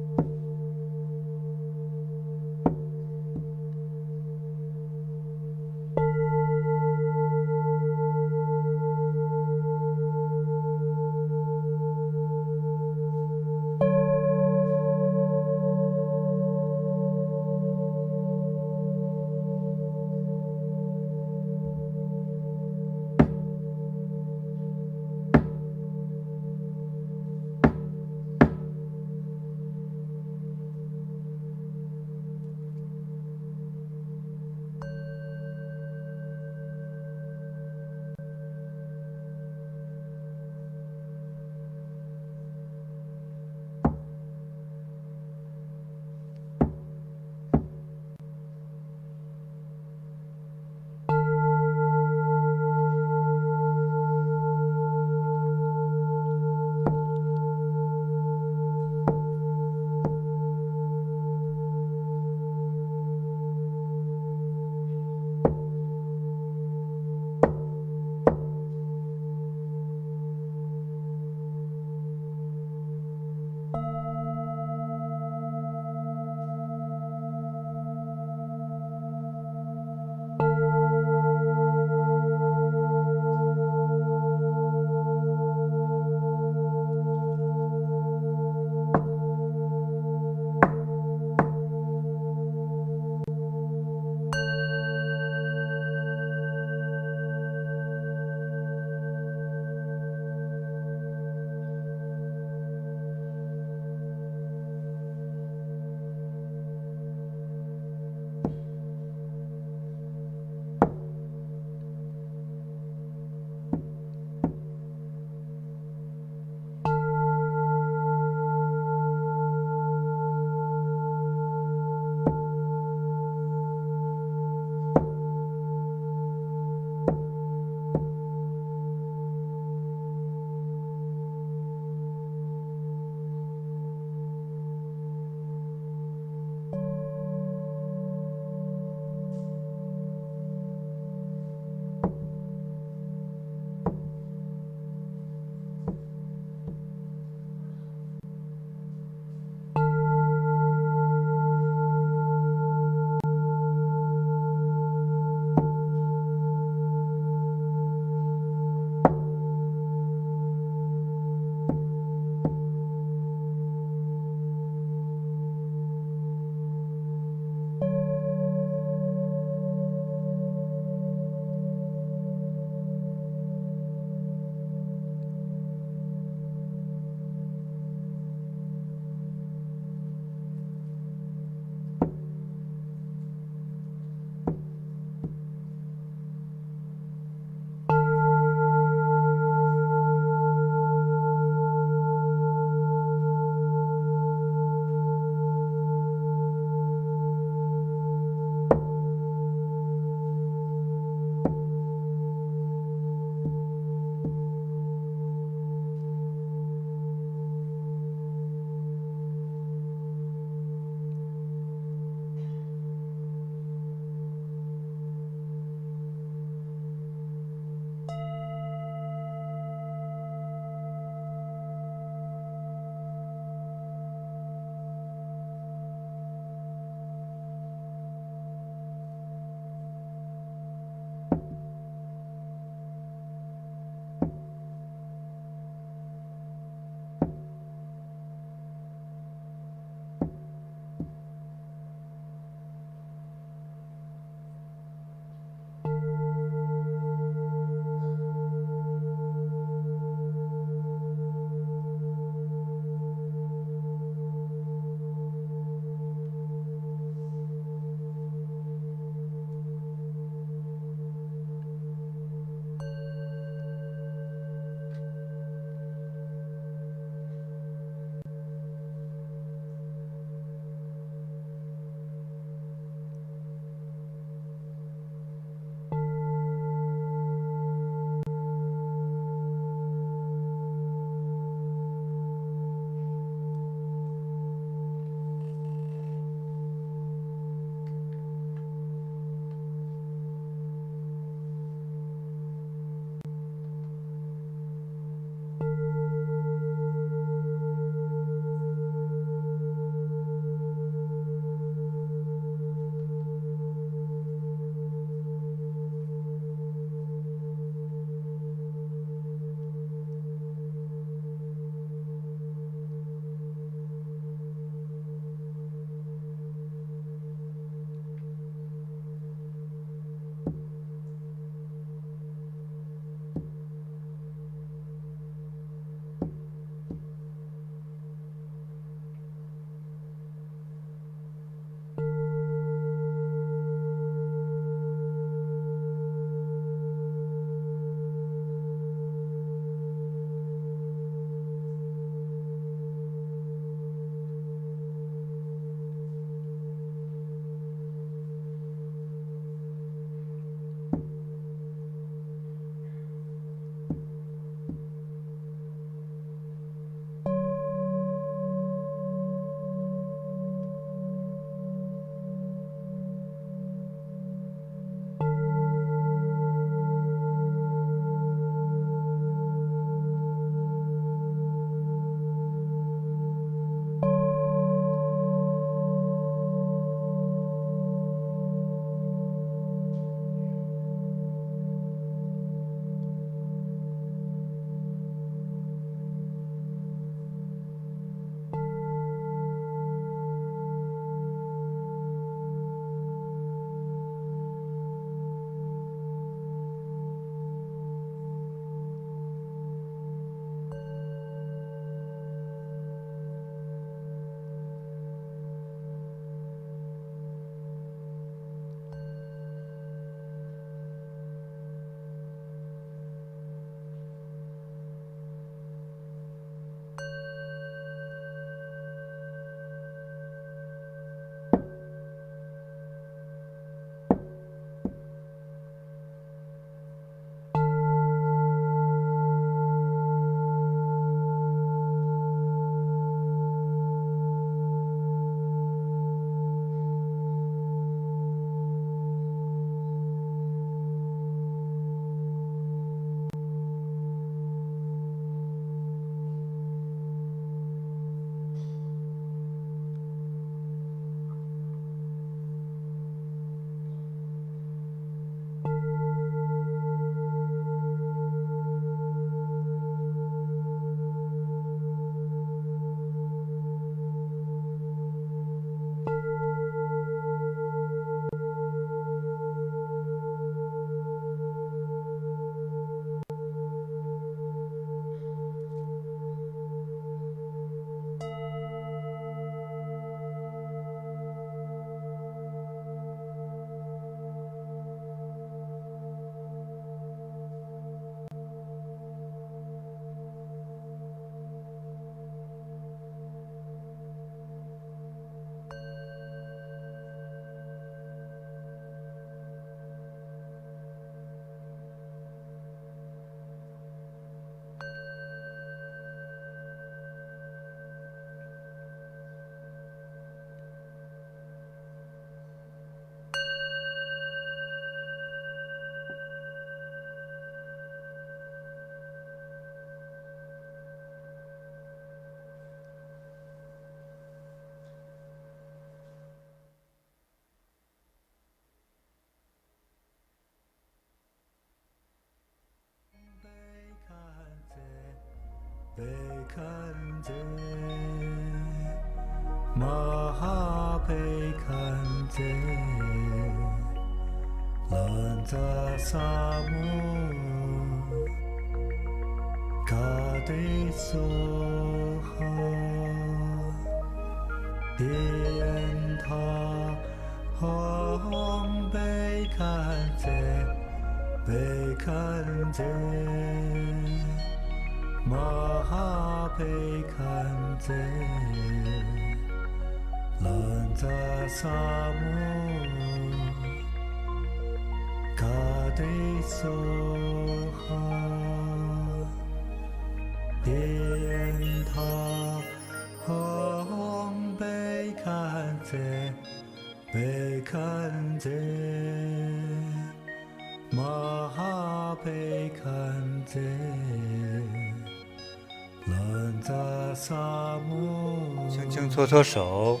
轻轻搓搓手，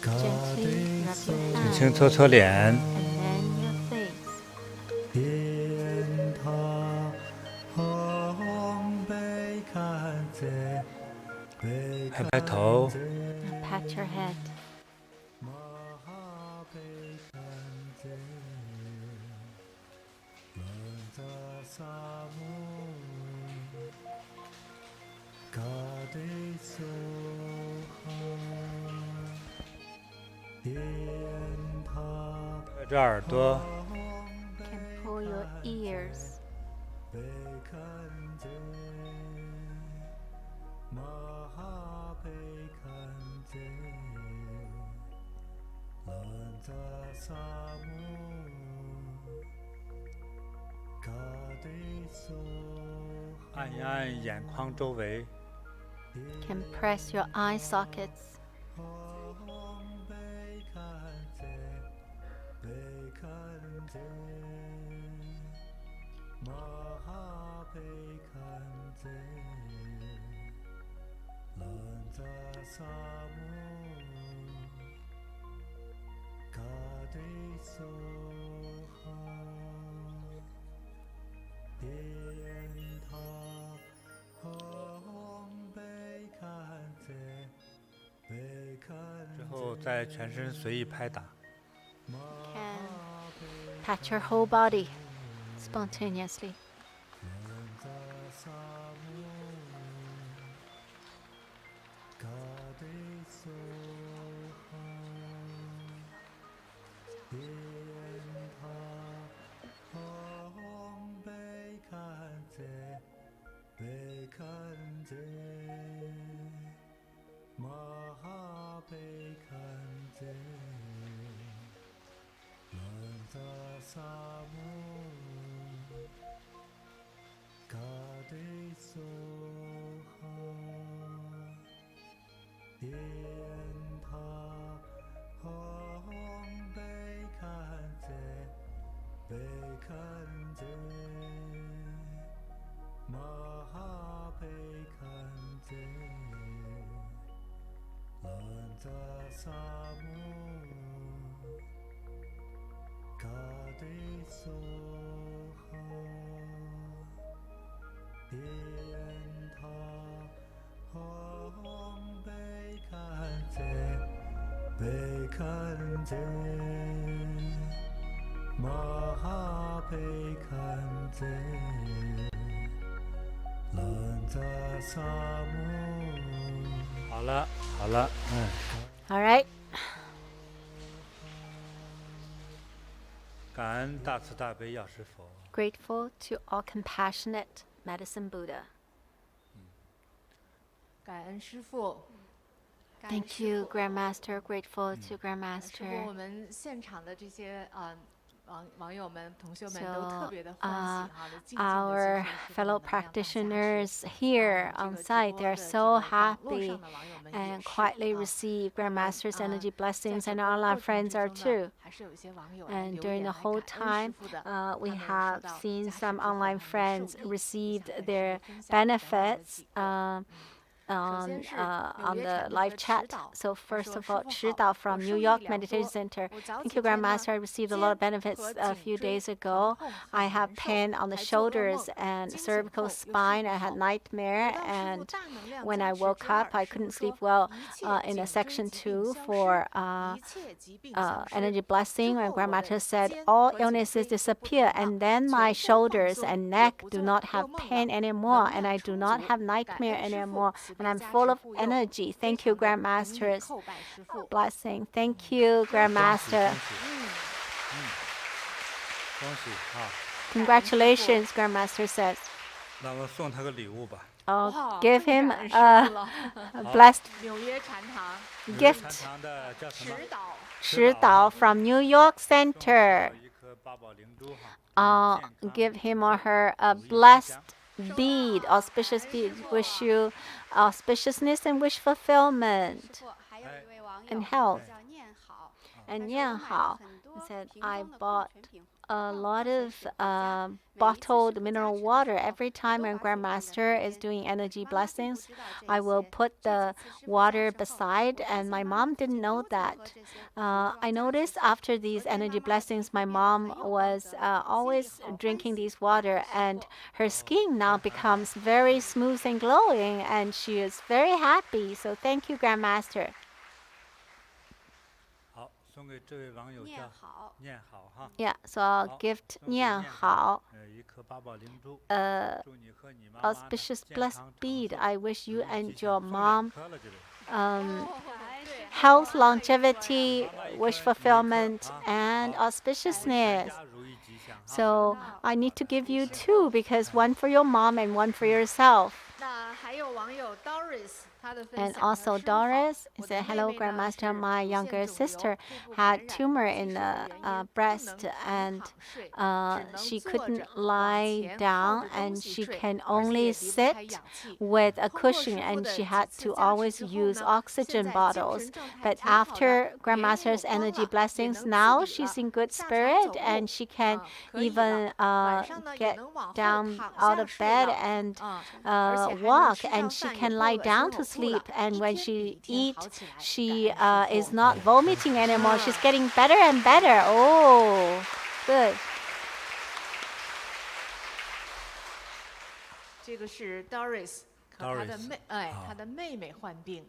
Gently rub your 轻轻 hands 搓搓脸， and then your face. 拍拍头， And pat your head. 拍着耳朵， Can pull your ears. 按一按眼眶周围， Can press your eye sockets. 之后再全身随意拍打。 Can pat your whole body spontaneously. 好了，好了， All right. 感恩大慈大悲药师佛， Grateful to all compassionate medicine Buddha. 感恩师父。 Thank you, Grandmaster. Grateful to 师父，我 Grandmaster. 们现场的这些网友们、同学们 So, 都特别的欢喜哈，都静静地 Our 接受师父的 fellow 能量大加持 practitioners here 这 on 个直 site, 播 they're 的 so 这个网络 happy 上的网友们也 and 是 quietly receive Grandmaster's energy blessings, and our online friends are too. 还是有一些网友 And 留 during 言 the 来 whole 感恩师 time, 父的， we 他们 have 受到 seen 加持 some 之后 online 他们受 friends 益， received 想跟师 their 父分享他们的 benefits. 体会 on the live chat. So first of all, 指导 from New York Meditation Center. Thank you, Grandmaster. I received a lot of benefits a few days ago. I have pain on the shoulders and cervical spine. I had nightmare, and when I woke up, I couldn't sleep well. In a section 2 for Energy Blessing, when Grandmaster said all illnesses disappear, and then my shoulders and neck do not have pain anymore, and I do not have nightmare anymore, and I'm full of energy. Thank you, Grandmaster's blessing. Thank you, Grandmaster. Congratulations, Grandmaster says. 那我送他个礼物吧。 I'll give him a blessed 纽约禅堂 gift. 长的叫什么？指导 from New York Center. 一颗八宝灵珠哈。 I'll give him or her a blessed bead, auspicious bead. Wish you auspiciousness and wish fulfillment 还有一位网友 and health. 叫念好， And 念好 said, I bought a lot of bottled mineral water. Every time when Grandmaster is doing energy blessings, I will put the water beside, and my mom didn't know that. I noticed after these energy blessings, my mom was always drinking these water, and her skin now becomes very smooth and glowing, and she is very happy. So thank you, Grandmaster. 好，送给这位网友念叫好，念好哈。 Yeah, so I'll gift 念好一颗八宝灵珠。 祝你和你妈妈呢 auspicious 健 blessed 康长 bead. 寿 I wish you 如意 and 吉 your 祥送mom 2颗了这位。 health, longevity, wish fulfillment, and auspiciousness. 家如意吉祥哈。 So I need to give you 2 because one for your mom and one for yourself. 那还有网友 Doris 她的分 And 享。 also 她说 Doris 我的 said, 妹 hello, 妹呢 Grandmaster. 是 My 乳腺 younger 肿瘤 sister 腹部 had 感染 tumor 技 in 术 the 原因 breast, 不能 and 躺睡，只能 she 坐 couldn't 着 lie 往前 down 靠着东 and 西 she 睡 can 而且 only 离不开 sit 氧气。 with a 通过 cushion 师傅 and 的 she 几 had 次 to 加持 always 之后 use 呢， oxygen 现在精 bottles. 神状态 But 挺好的， after 脸也 Grandmaster's 有光 energy 了，也 blessings, 能 now 自理 she's 了， in good 下床 spirit 走 and 路 she can 可以 even 了。晚上呢也 get 能往后 down 躺 out 下 of 睡 bed 了， and 而且还能 walk, 吃 and 上 she 饭，也 can 不 lie 恶 down 心 to 呕吐 sleep. 了， And 一 when 天比 she 一天 eat, 好起来。 she 感谢师 is 傅。 not vomiting anymore. She's getting better and better. Oh, good. 这个是 Doris 和她的 Doris 妹，她的妹妹患病。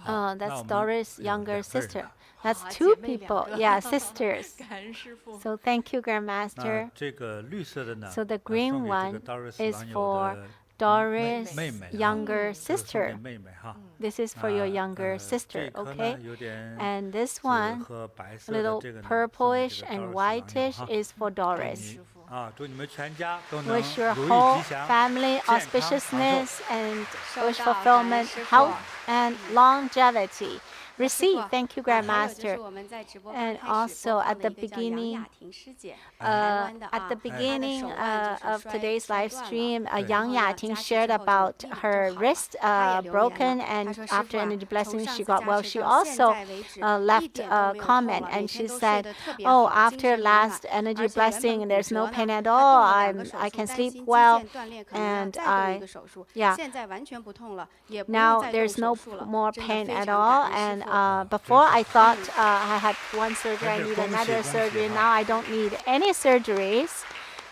That's 那我们 Doris' 有younger 2个人 sister. 了。 That's 好， 2姐妹2 people. 个。 Yeah, sisters. 感恩师傅。 So thank you, 那 Grandmaster. 这个绿色的呢？ So the 送 green 给这 one 个 Doris is 网友 for 的 Doris' 妹妹哈 younger 就是送给 sister. 妹妹哈。 This is for your younger 这 sister, 颗呢 okay? 有点 And this 紫 one, 和白 a 色的 little 这个呢，送给 purplish 这个 and Doris 网友 whitish 哈。 is for 祝 Doris. 你祝你们全家都能 Wish your 如意 whole 吉祥， family 健康长寿。 auspiciousness and 收 wish 到，感恩 fulfillment, 师傅。 health, and longevity. 那师 Receive. 傅 Thank you, 还有就是 Grandmaster. 我们在直播 And 刚开始 also 播 at 放 the 的一个叫杨 beginning, 雅婷师姐，台湾的 at 啊， the 她的 beginning 手腕就是 of 摔 today's 摔 live 断了。 stream, 然后 Yang 呢， Yating 加持 shared 之后就 about 立刻 her 好了。 wrist 她也留言 broken, 了，她 and 说师 after 傅啊， energy 从 blessing 上 she 次 got 加 well. 持 She 到现 also 在为止，一 left 点都 a 没有痛 comment, 了，每 and 天 she 都睡 said, 得特别 "Oh, 好，精 after 神满满。 last energy 而且原 blessing, 本 there's 骨 no 折 pain 呢， at 她 all. 动了2个 I 手术， can 担 sleep 心肌 well." 腱断裂可能要 And 再动 I 一个手术， Yeah. 现在完全不痛了，也不用 Now 再动 there's 手 no 术了， more 真的 pain 非 at 常 all. 感恩 And 师傅。before I thought I had one surgery, I need 真是恭喜， another 恭喜 surgery. 哈。 Now I don't need any surgeries.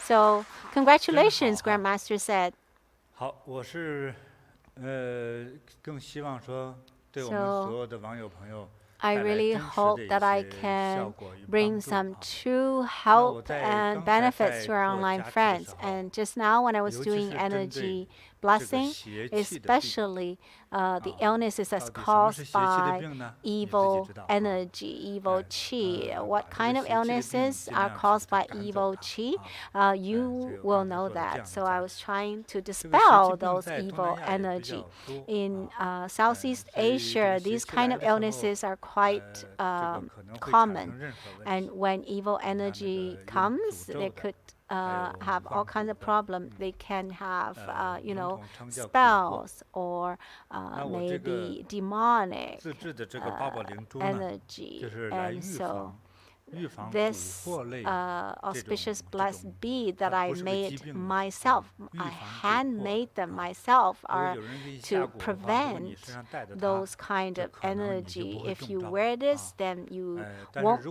So congratulations, 真好哈。 Grandmaster said. 好，我是更希望说，对我们 So 所有的网友朋友 I 带来 really 真实 hope 的一 that I 些效 can 果与 bring 帮助 some 哈。 true 那我 help 在 and 刚才 benefits 在 to our 做 online 加持的 friends. 时候， And just now when I was 尤其 doing 是针对 energy 这个 blessing, 邪气的病， especially the illnesses 到 that's 底什么是 caused 邪气的 by 病呢？你自己 evil 知道哈。 energy, evil qi. 把 What 这 kind 个 of 邪气的病 illnesses 尽 are 量去 caused 给它 by 赶走 evil 它 qi? 啊。You 这个 will 刚才 know 做的这 that. 样 So 的 I 加 was 持。 trying to 这个邪 dispel 气病 those 在东 evil 南亚也比 energy. 较多 In 啊。Southeast 所以这 Asia, 个邪 these 气 kind 来 of 的时候， illnesses are quite 这个可能会产 common. 生任何问 And 题。 when evil 像那 energy 个 comes, 有诅 they 咒的， could 还有 have all 放 kinds 蛊 of 的， problems. They can have, you 笼 know, 统称叫蛊惑。 spells or 那我这个 maybe demonic 自制的这个八宝灵珠呢，就 energy. 是来 And 预 so 防 this auspicious blessed bead that I made myself, I handmade them myself, are to prevent those kind of energy. If you wear this, then you won't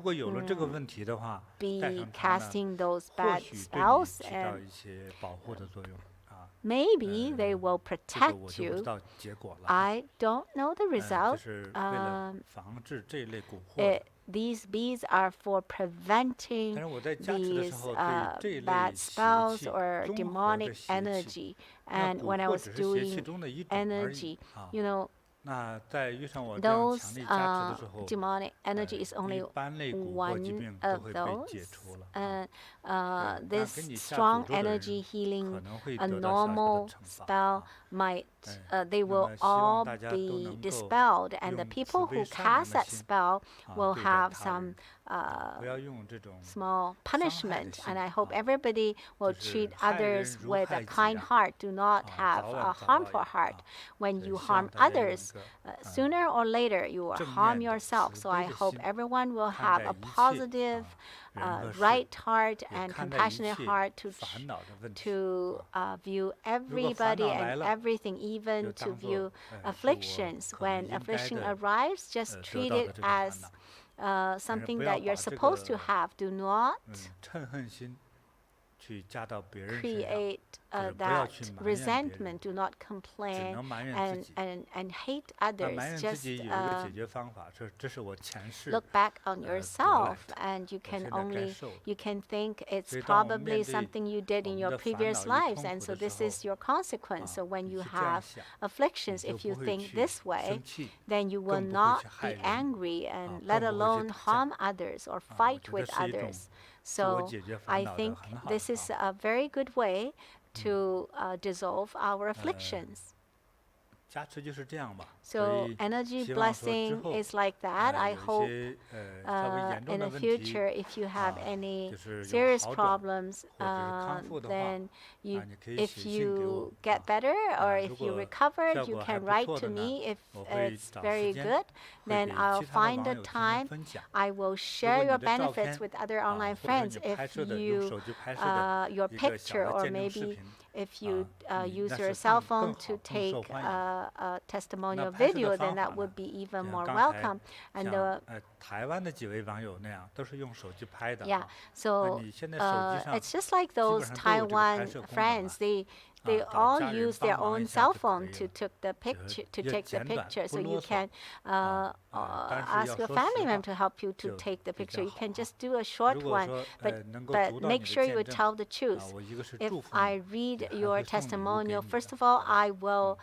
be casting those bad spells, and maybe they will protect you. I don't know the result. These beads are for preventing these bad spells or demonic energy. And when I was doing energy, you know, those demonic energy is only one of those. This strong energy healing a normal spell might, they will all be dispelled, and the people who cast that spell will have some small punishment. And I hope everybody will treat others with a kind heart. Do not have a harmful heart. When you harm others, sooner or later you will harm yourself. So I hope everyone will have a positive, right heart and compassionate heart to view everybody and everything, even to view afflictions. When affliction arrives, just treat it as something that you're supposed to have. Do not create that resentment. Do not complain and hate others. Just look back on yourself, and you can think it's probably something you did in your previous lives, and so this is your consequence. So when you have afflictions, if you think this way, then you will not be angry, and let alone harm others or fight with others. So I think this is a very good way to dissolve our afflictions. So energy blessing is like that. I hope in the future, if you have any serious problems, then if you get better or if you recover, you can write to me. If it's very good, then I'll find a time. I will share your benefits with other online friends. If you your picture, or maybe if you use your cell phone to take a testimonial video, then that would be even more welcome. And yeah, so it's just like those Taiwan friends. They all use their own cell phone to take the picture. So you can ask your family member to help you to take the picture. You can just do a short one, but make sure you tell the truth. If I read your testimonial, first of all, I will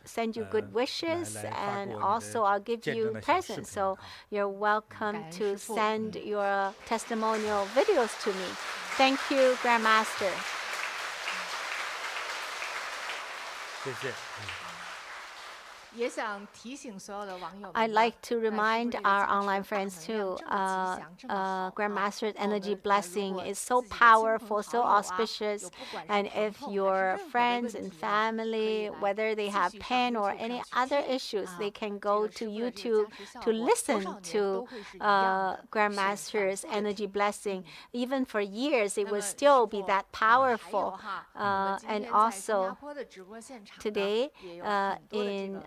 send you good wishes, and also I'll give you presents. So you're welcome to send your testimonial videos to me. Thank you, Grandmaster. I'd like to remind our online friends too, Grandmaster's energy blessing is so powerful, so auspicious, and if your friends and family, whether they have pain or any other issues, they can go to YouTube to listen to Grandmaster's energy blessing. Even for years, it will still be that powerful. And also, today in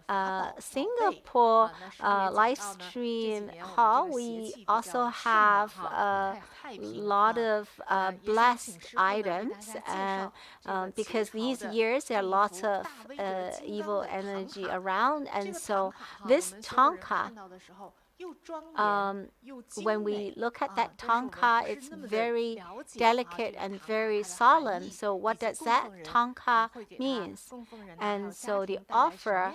Singapore Livestream Hall, we also have a lot of blessed items, because these years there are lots of evil energy around, and so this Thangka, when we look at that Thangka, it's very delicate and very solemn. So what does that Thangka means? And so the offer,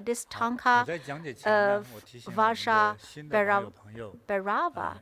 this Thangka of Vajrabhairava,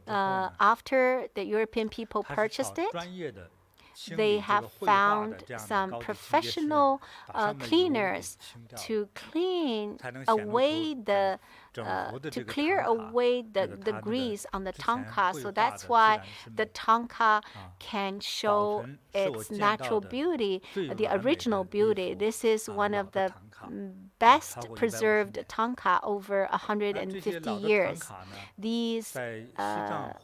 之后呢， after the European people 他是 purchased 找 it, 专业的清 they 理这 have 个绘画 found 的这样的 some 高级清洁师 professional 把上面油给 cleaners 清掉， to clean 才能显露出 away the to clear away the grease on the Thangka. So that's why the Thangka can show its natural beauty, the original beauty. This is one of the best preserved Thangka over 150 years. These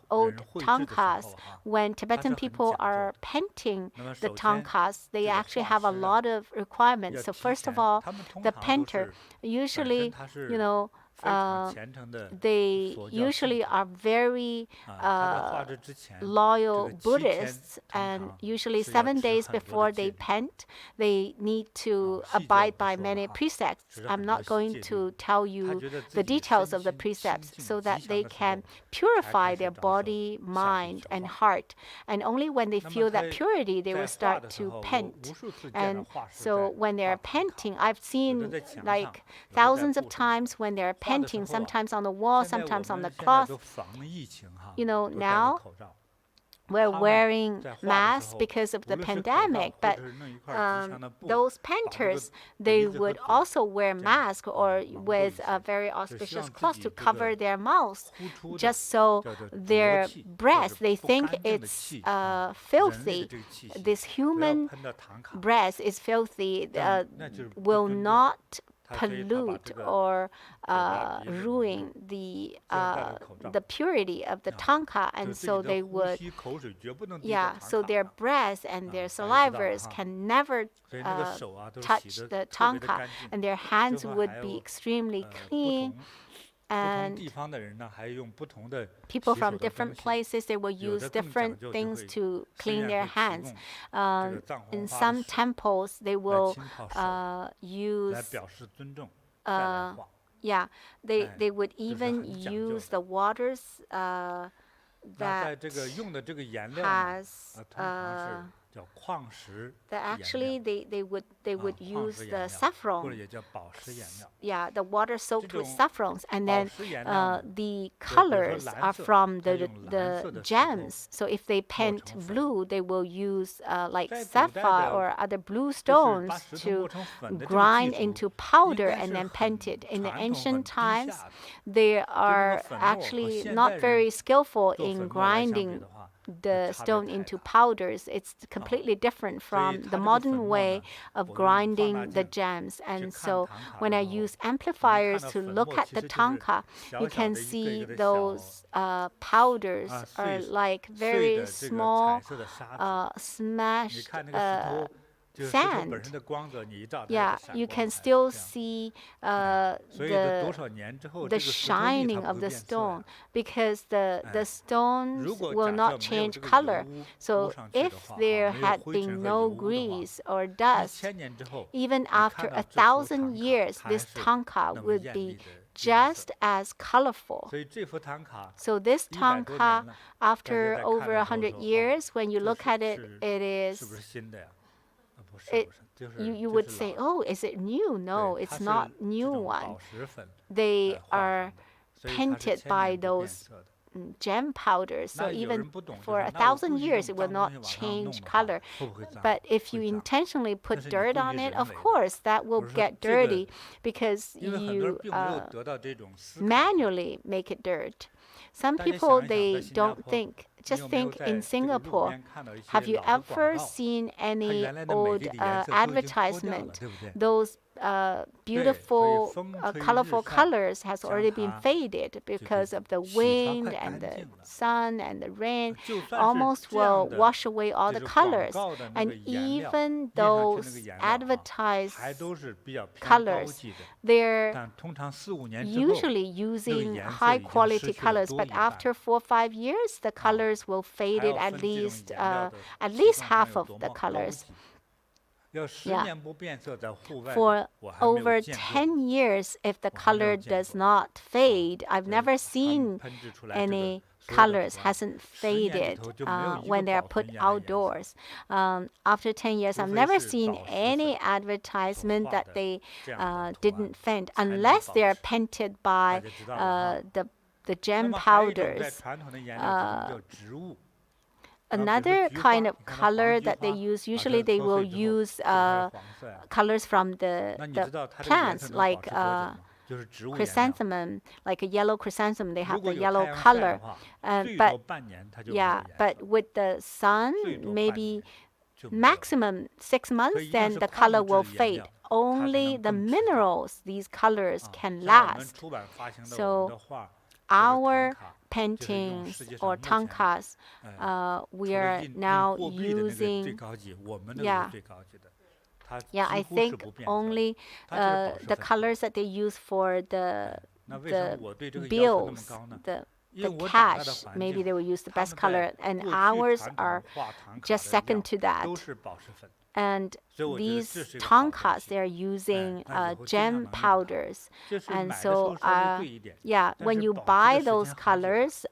old Thangkas, when Tibetan people are painting the Thangkas, they actually have a lot of requirements. So first of all, the painter usually, they usually are very loyal Buddhists, and usually 7 days before they paint, they need to abide by many precepts. I'm not going to tell you the details of the precepts so that they can purify their body, mind, and heart. And only when they feel that purity, they will start to paint. And so when they're painting, I've seen like thousands of times when they're painting, sometimes on the wall, sometimes on the cloth. Now we're wearing masks because of the pandemic, but those painters, they would also wear masks or with a very auspicious cloth to cover their mouths, just so their breath, they think it's filthy. This human breath is filthy, will not pollute or ruin the purity of the Thangka, and so they would, so their breath and their salivas can never touch the Thangka, and their hands would be extremely clean. And people from different places, they will use different things to clean their hands. In some temples, they will use, they would even use the waters that has that actually they would use the saffron. The water soaked with saffrons, and then the colors are from the gems. So if they paint blue, they will use like sapphire or other blue stones to grind into powder and then paint it. In the ancient times, they are actually not very skillful in grinding the stone into powders. It's completely different from the modern way of grinding the gems. And so when I use amplifiers to look at the Thangka, you can see those powders are like very small smashed sand. You can still see the shining of the stone, because the stones will not change color. So if there had been no grease or dust, even after 1,000 years, this Thangka would be just as colorful. So this Thangka, after over 100 years, when you look at it, it is you would say, oh, is it new? No, it's not new one. They are painted by those gem powders. So even for 1,000 years, it will not change color. But if you intentionally put dirt on it, of course, that will get dirty because you manually make it dirt. Some people, they don't think. Just think in Singapore, have you ever seen any old advertisement? Those beautiful, colorful colors has already been faded because of the wind and the sun and the rain. Almost will wash away all the colors. And even those advertised colors, they're usually using high quality colors, but after 4 or 5 years, the colors will fade at least half of the colors. For over 10 years, if the color does not fade, I've never seen any colors hasn't faded when they are put outdoors. After 10 years, I've never seen any advertisement that they didn't fade, unless they are painted by the gem powders. Another kind of color that they use, usually they will use colors from the plants, like 就是植物颜料。 chrysanthemum, like a yellow chrysanthemum, they 如 have 果 the 有太 yellow 阳晒的 color. 话， But 最多半年它就没有 yeah, 颜 but 色了， with the sun, 最多半 maybe 年就没有了。 maximum 6 months, 所以一样 then 是 the 矿 color 物质 will 的颜 fade. 料，它才 Only 能 the 更持久。 minerals, these colors 啊， can 像我们 last. 出版发行的 So 我们的画， Our 就是 paintings 世界上 or 目前 Thangkas, 除 we 了 are 印 now 货币的那个最 using, 高级，我们那个 yeah. 是最高级的，它 yeah, I 几乎是 think 不变色的， only 它就是保 the 湿粉。 colors that they use for the 那为什么 the 我对这个要求那么 bills, 高呢？ the 因为 the 我长大的 cash, 环 maybe 境， they will use the 他 best 们 color, 在 and 过去 ours 传 are 统画唐卡 just 的 second 料 to that. 都是保湿粉， And 所以我觉得 these 这是一个好东 Thangkas, 西。 they are using 那以后尽量 gem 能用它。 powders. 就是 And 买的时候 so, 稍微贵一点， yeah, 但 when 是 you 保湿 buy 的时 those 间很久。 colors,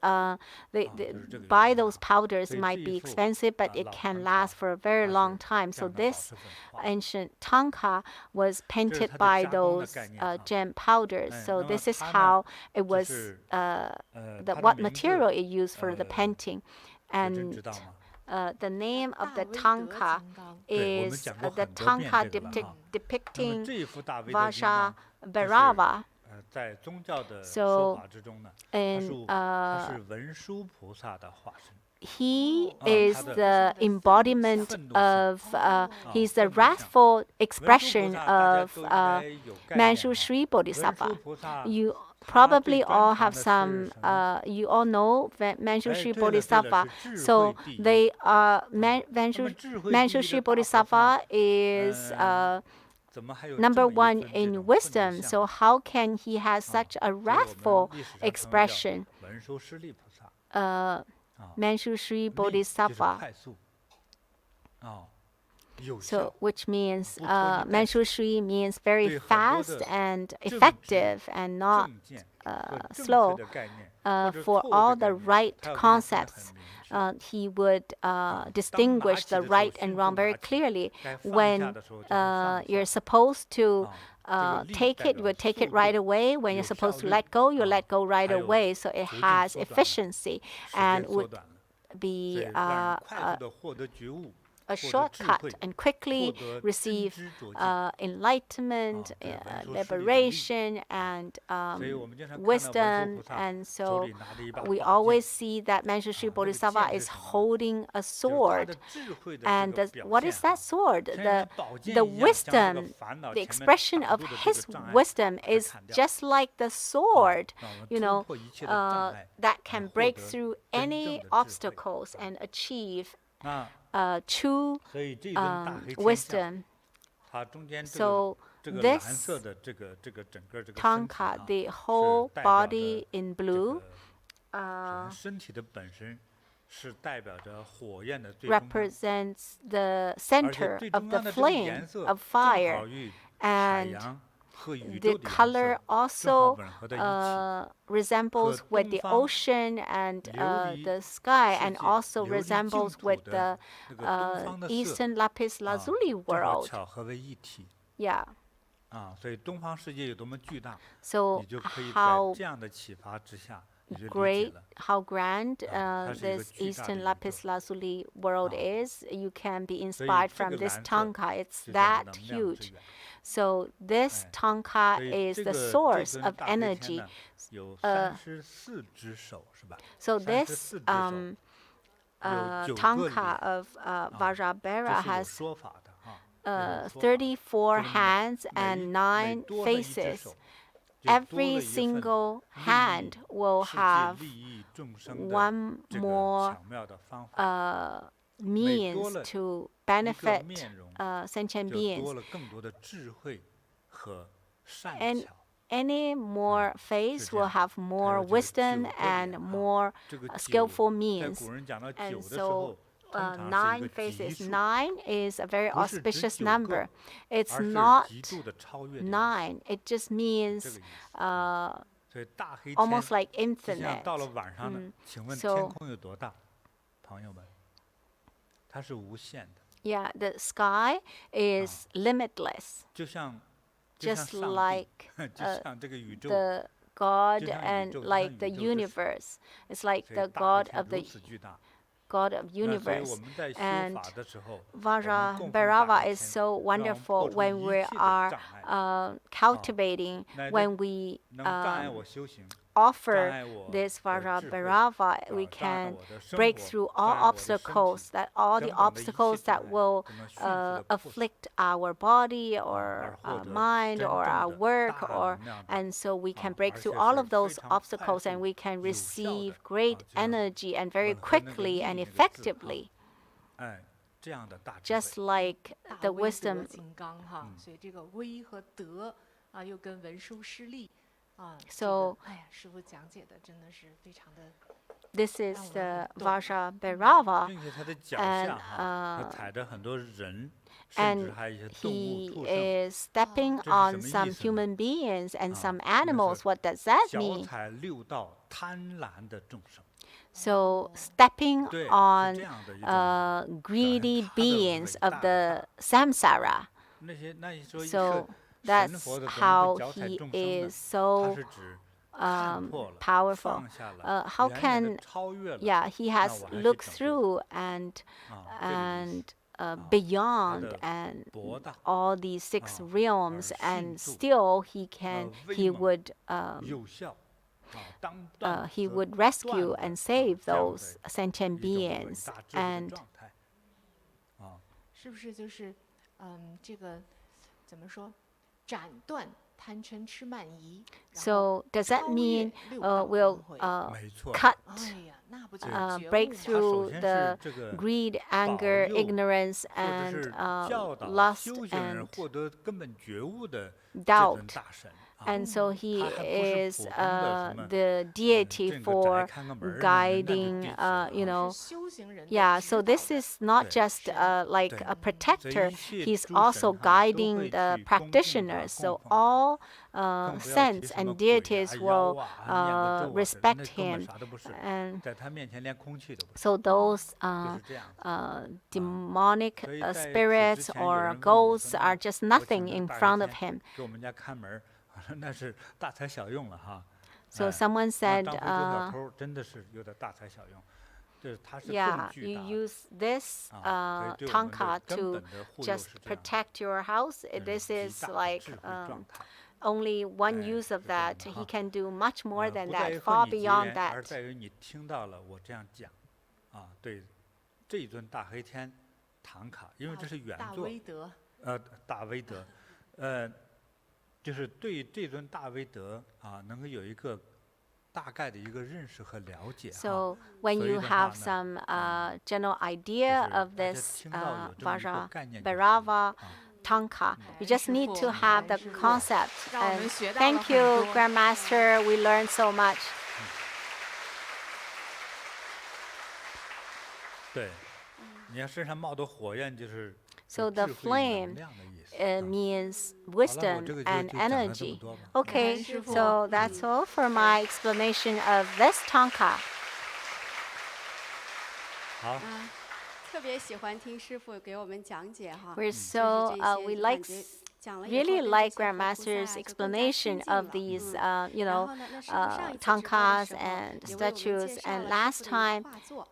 they 就是这个 buy 原因 those 啊。 powders 所以 might 这 be 一幅 expensive, but it 老 can 唐 last 卡 for a very 它 long 是 time. 这 So 样的保 this 湿粉画的。 ancient Thangka was 这是 painted 它的 by 加工的 those 概念啊。 gem powders. 哎， So 那么 this is 它呢， how it 就 was 是 the 它的 what 名字， material it used for the 呃， painting. 学珍 And 知道吗？ the name of 大 the 威德 Thangka 金刚，对，我们 is 讲过 the 很多遍 Thangka 这个了哈。那么 depicting 这一幅大威德金刚，就是 Vajrabhairava. 在宗教的 So 说法之中呢，它 And 是它是文殊菩萨的化身。 he Oh, is他的 the embodiment 愤怒性。 of, he's the 愤怒像。 wrathful 文殊菩 expression 萨大家 of 都应该有概念哈。 Manjushri 文殊 Bodhisattva. 菩萨 You 他最 probably 专 all 长 have 的是 some, 什么？ you all know 哎， Manjushri 对了对了， Bodhisattva. 是智 So 慧第一。 they are 那么智慧第一 Manjushri 的大菩萨， Bodhisattva is 怎么还有这 number 么一 one 尊这 in 种愤怒 wisdom. 像 So 呢？ how can he have 啊， such a 所以我们 wrathful 历史上称为叫 expression? 文殊师利菩萨。 Uh, 啊， Manjushri 利就是 Bodhisattva. 快速，啊，有 So 效， which means 不拖泥带水， Manjushri means very 对很多 fast 的 and 正直、 effective and not 正见和正确 slow 的概念，或者 for 错误 all 的 the 概念， right 他要给你分得 concepts. 很明确。 He would 当 distinguish 拿起 the 的时候， right 迅 and 速 wrong very 拿起； clearly. 该放下 When 的时候就会放 you're 下。 supposed to 啊，这个力 take 代 it, you 表 would take 速 it right 度， away. When you're 有 supposed 效 to 率 let go, you 啊， let go right 还有 away. So it 途径 has 缩短了， efficiency 时 and 间缩 would 短了，所 be 以让人快速的获得觉悟， a 获得智 shortcut 慧， and 获 quickly 得真 receive 知灼见。 enlightenment, 对，文殊师利的力。 liberation, and 所以我们经常看到文殊 wisdom. 菩萨 And 手 so 里拿着一把 we 宝 always 剑， see that Manjushri 啊，那个 Bodhisattva 剑 is 是什么呢？ holding a 就是他 sword. 的智慧的这 And 个 the, 表 what is 现 that 哈， sword? 像一 The 把宝剑 the 一样，将这个 wisdom, 烦恼 the 前面 expression 挡 of 住的这 his 个障碍 wisdom 给它 is 砍掉。 just like the 啊， sword, 让我们 you 突 know, 破一切的障碍， that 啊， can 获 break 得 through 真正 any 的智慧。 obstacles 啊， and achieve 那 true 所以这尊大黑天像， wisdom. 它中间这个 So 这个蓝 this 色的这个整个这个身体 Thangka, 啊， the 是 whole 代表着 body in 这 blue, 个首先身体的本身是代表着火焰的最终端， represents the 而且 center 最 of 终 the 端的这个 flame 颜色 of 正 fire. 好与海 And 洋和宇 the 宙的颜 color 色正好 also 吻合在一起。 resembles 和 with 东 the 方 ocean and 琉璃 the sky, 世 and 界 also 琉璃净 resembles 土 with 的 the 那个东方的色 Eastern lapis 啊， lazuli 正好 world. 巧合为一体 Yeah. 啊，所以东方世界有多么巨大， So 你就可以在 how 这样的启发之下，你就理解 great, 了。 how grand 它是一个 this 巨大的 Eastern 宇 lapis 宙。 lazuli world 啊， is. You can be 所以 inspired 这 from 个 this 蓝色 Thangka. It's 就叫 that 能量之 huge. 源。 So this 哎， Thangka 所以 is 这 the 个这 source 尊 of 大黑天 energy. 呢，有34只手，是吧？ So this 34只手， Thangka 有9个脸， of 这 Vajrabhairava 是有 has 说法的哈，这是有说法。 34就是 hands 每 and 9多了一只 faces. 手，就多了 Every 一份 single 利 hand 益 will 世界 have 利益众生的 one 这个 more 巧妙的方法。 means 了 to 一个 benefit 面容， sentient 就多 beings. 了更多的智慧和善 And 巧。 any more face 这 will 样。 have 还 more 有这个wisdom 9个 and 脸哈， more 这个 skillful 9，在 means. 古人讲到 And 9的时候， so 通常是一 9个吉 faces, 数， 9 is a very 不是指 auspicious 9 number. 个， It's 而是 not 极度的超越的意思， 9. It just 这 means 个意思。所以大黑天 almost like 就像到了 infinite. 晚上呢，请问 So 天空有多大，朋友们？它是无限的， Yeah, the sky is limitless, 就像 just 上帝 like 就像这个宇宙， the God 就像宇 and 宙，就 like 像 the 宇宙之水。 universe. It's like 所以 the 大黑 God 天 of 如 the 此巨大， God of 所以我 universe. 们在修 And 法的时候， Vajrabhairava is so 我们供奉大 wonderful 天， when 让 we 我们破除一切的 are 障碍， cultivating, 那 when we 能障碍我修行， offer 障碍我 this 的智慧， Vajrabhairava, we 障碍 can 我的生 break 活， through 障 all 碍我的身体， obstacles, that all the 等等的一切 obstacles 障 that 碍 will 都能迅速地破除， afflict our body 而 or 获 our 得 mind 真 or 正 our 的 work, 大 or 能量的 and so we can break 而 through 且 all 是 of those 非常快 obstacles 速 and we can 有效 receive 的 great 就像 energy and very 吻合那个 quickly 力 and 那个字 effectively, 哎，这样的大智慧， just like 大 the 威德 wisdom. 金刚哈，所以这个威和德啊，又跟文殊师利啊， So 哎呀，师父讲解的真的是非常的 this is 让我们 the 很动。 Vajrabhairava, 并且他的脚 and 下哈，他踩着很多人，甚 and 至还有一些动物 he 畜生， is stepping 这是什 on 么意 some 思呢？ human beings and 啊 some 那是 animals. What does that 脚 mean? 踩六道贪婪的众生， So stepping 对，是 on 这样的一种 greedy 他的伟 beings of 大 the samsara. 那些那你说一 So 个神 that's 佛的怎么 how 会脚踩 he 众生呢？ is so 他是指看破了， powerful. 放下了， How 远远 can 地超越了， yeah, he 那 has 我还去 looked 拯救 through and 啊，这个意 and 思。 beyond 的 and 博大 all these 6 realms, 而 and 迅速 still he can 威 he 猛 would 有效，啊，当断 he 则 would 断 rescue 的 and save 这样 those 的 sentient 一种伟 beings. 大智慧的 And 状态，啊，是不是就是这个怎么说，斩断贪嗔痴慢疑，然后 so does that 超越 mean 六道 we'll 轮回？没错。 cut 哎呀，那不就 uh, 是觉 break 悟吗？它 through 首先 the 是这个 greed, 保 anger, 佑 ignorance, 或者 and 是教导 lust 修行人 and 获得根本觉悟的这 doubt. 尊大神啊， And so he 他还不是 is 普通的什么 the deity 这个宅 for 看个门儿那那就 guiding, 对了 you 啊 know. 是修行人的 Yeah, 指 so 导 this 的 is not 对 just like 对 a 所以 protector, 一切 he's 诸 also 神哈都 guiding 会 the 去恭敬他 practitioners. So 供奉他 all 更不要提 saints 什么 and 鬼啊 deities 妖 will 啊念个咒啊这 respect 那根本 him. 啥都不是， And 在他面前连空气都不是， so those 就是这样。 demonic 所以在此之 spirits 前有 or 人问我 ghosts 说 are 那 just 我 nothing 请这 in 大 front 黑 of 天 him. 给我们家看门儿，我说那是大材小用了哈。 So 哎 someone 那 said, 张飞捉小偷真的是有点大材小用，就是他是更 yeah, 巨 you 大的 use this 啊，所以对我们 Thangka 的根 to 本的护佑 just 是这样的， protect your house. 这 This 极 is 大的 like 智慧状态。 only one 哎 use of 是这样 that. 的 He 哈 can do much more than 不在于 that, 和 far 你结 beyond 缘，而 that. 在于你听到了我这样讲，啊，对这一尊大黑天唐卡，因为这是原大作，威德，大威德，就是对这尊大威德啊，能够有一个大概的一个认识和了解哈。 So when 所以 you 的 have 话呢， some general 就 idea 是 of 大家 this 听到有这么一个概念就可以 Vajrabhairava 啊。 Thangka, you just need to 师父， have the 师父， concept. 让我 And 们学到了 thank 很 you, 多。 Grandmaster. We learned so much. 对，你要身上冒的火焰就是 So 有 the 智慧能 flame 量的意思。 means 好了，我 wisdom 这个 and 就讲了这么 energy. 多吧。 Okay, 师父。 so that's all for my explanation of this Thangka. 好，特别喜欢听师傅给我们讲解哈。 We're 就是 so 这些 we 就 like 感觉讲了以后 really 对这 like 些佛菩萨 Grandmaster's 就更加 explanation 亲近 of 了 these, 嗯 you 然 know, 后呢，那师傅上一次直播的 Thangkas 时候 and 也为我们介 statues. 绍 And 了 last 师傅的 time, 画作，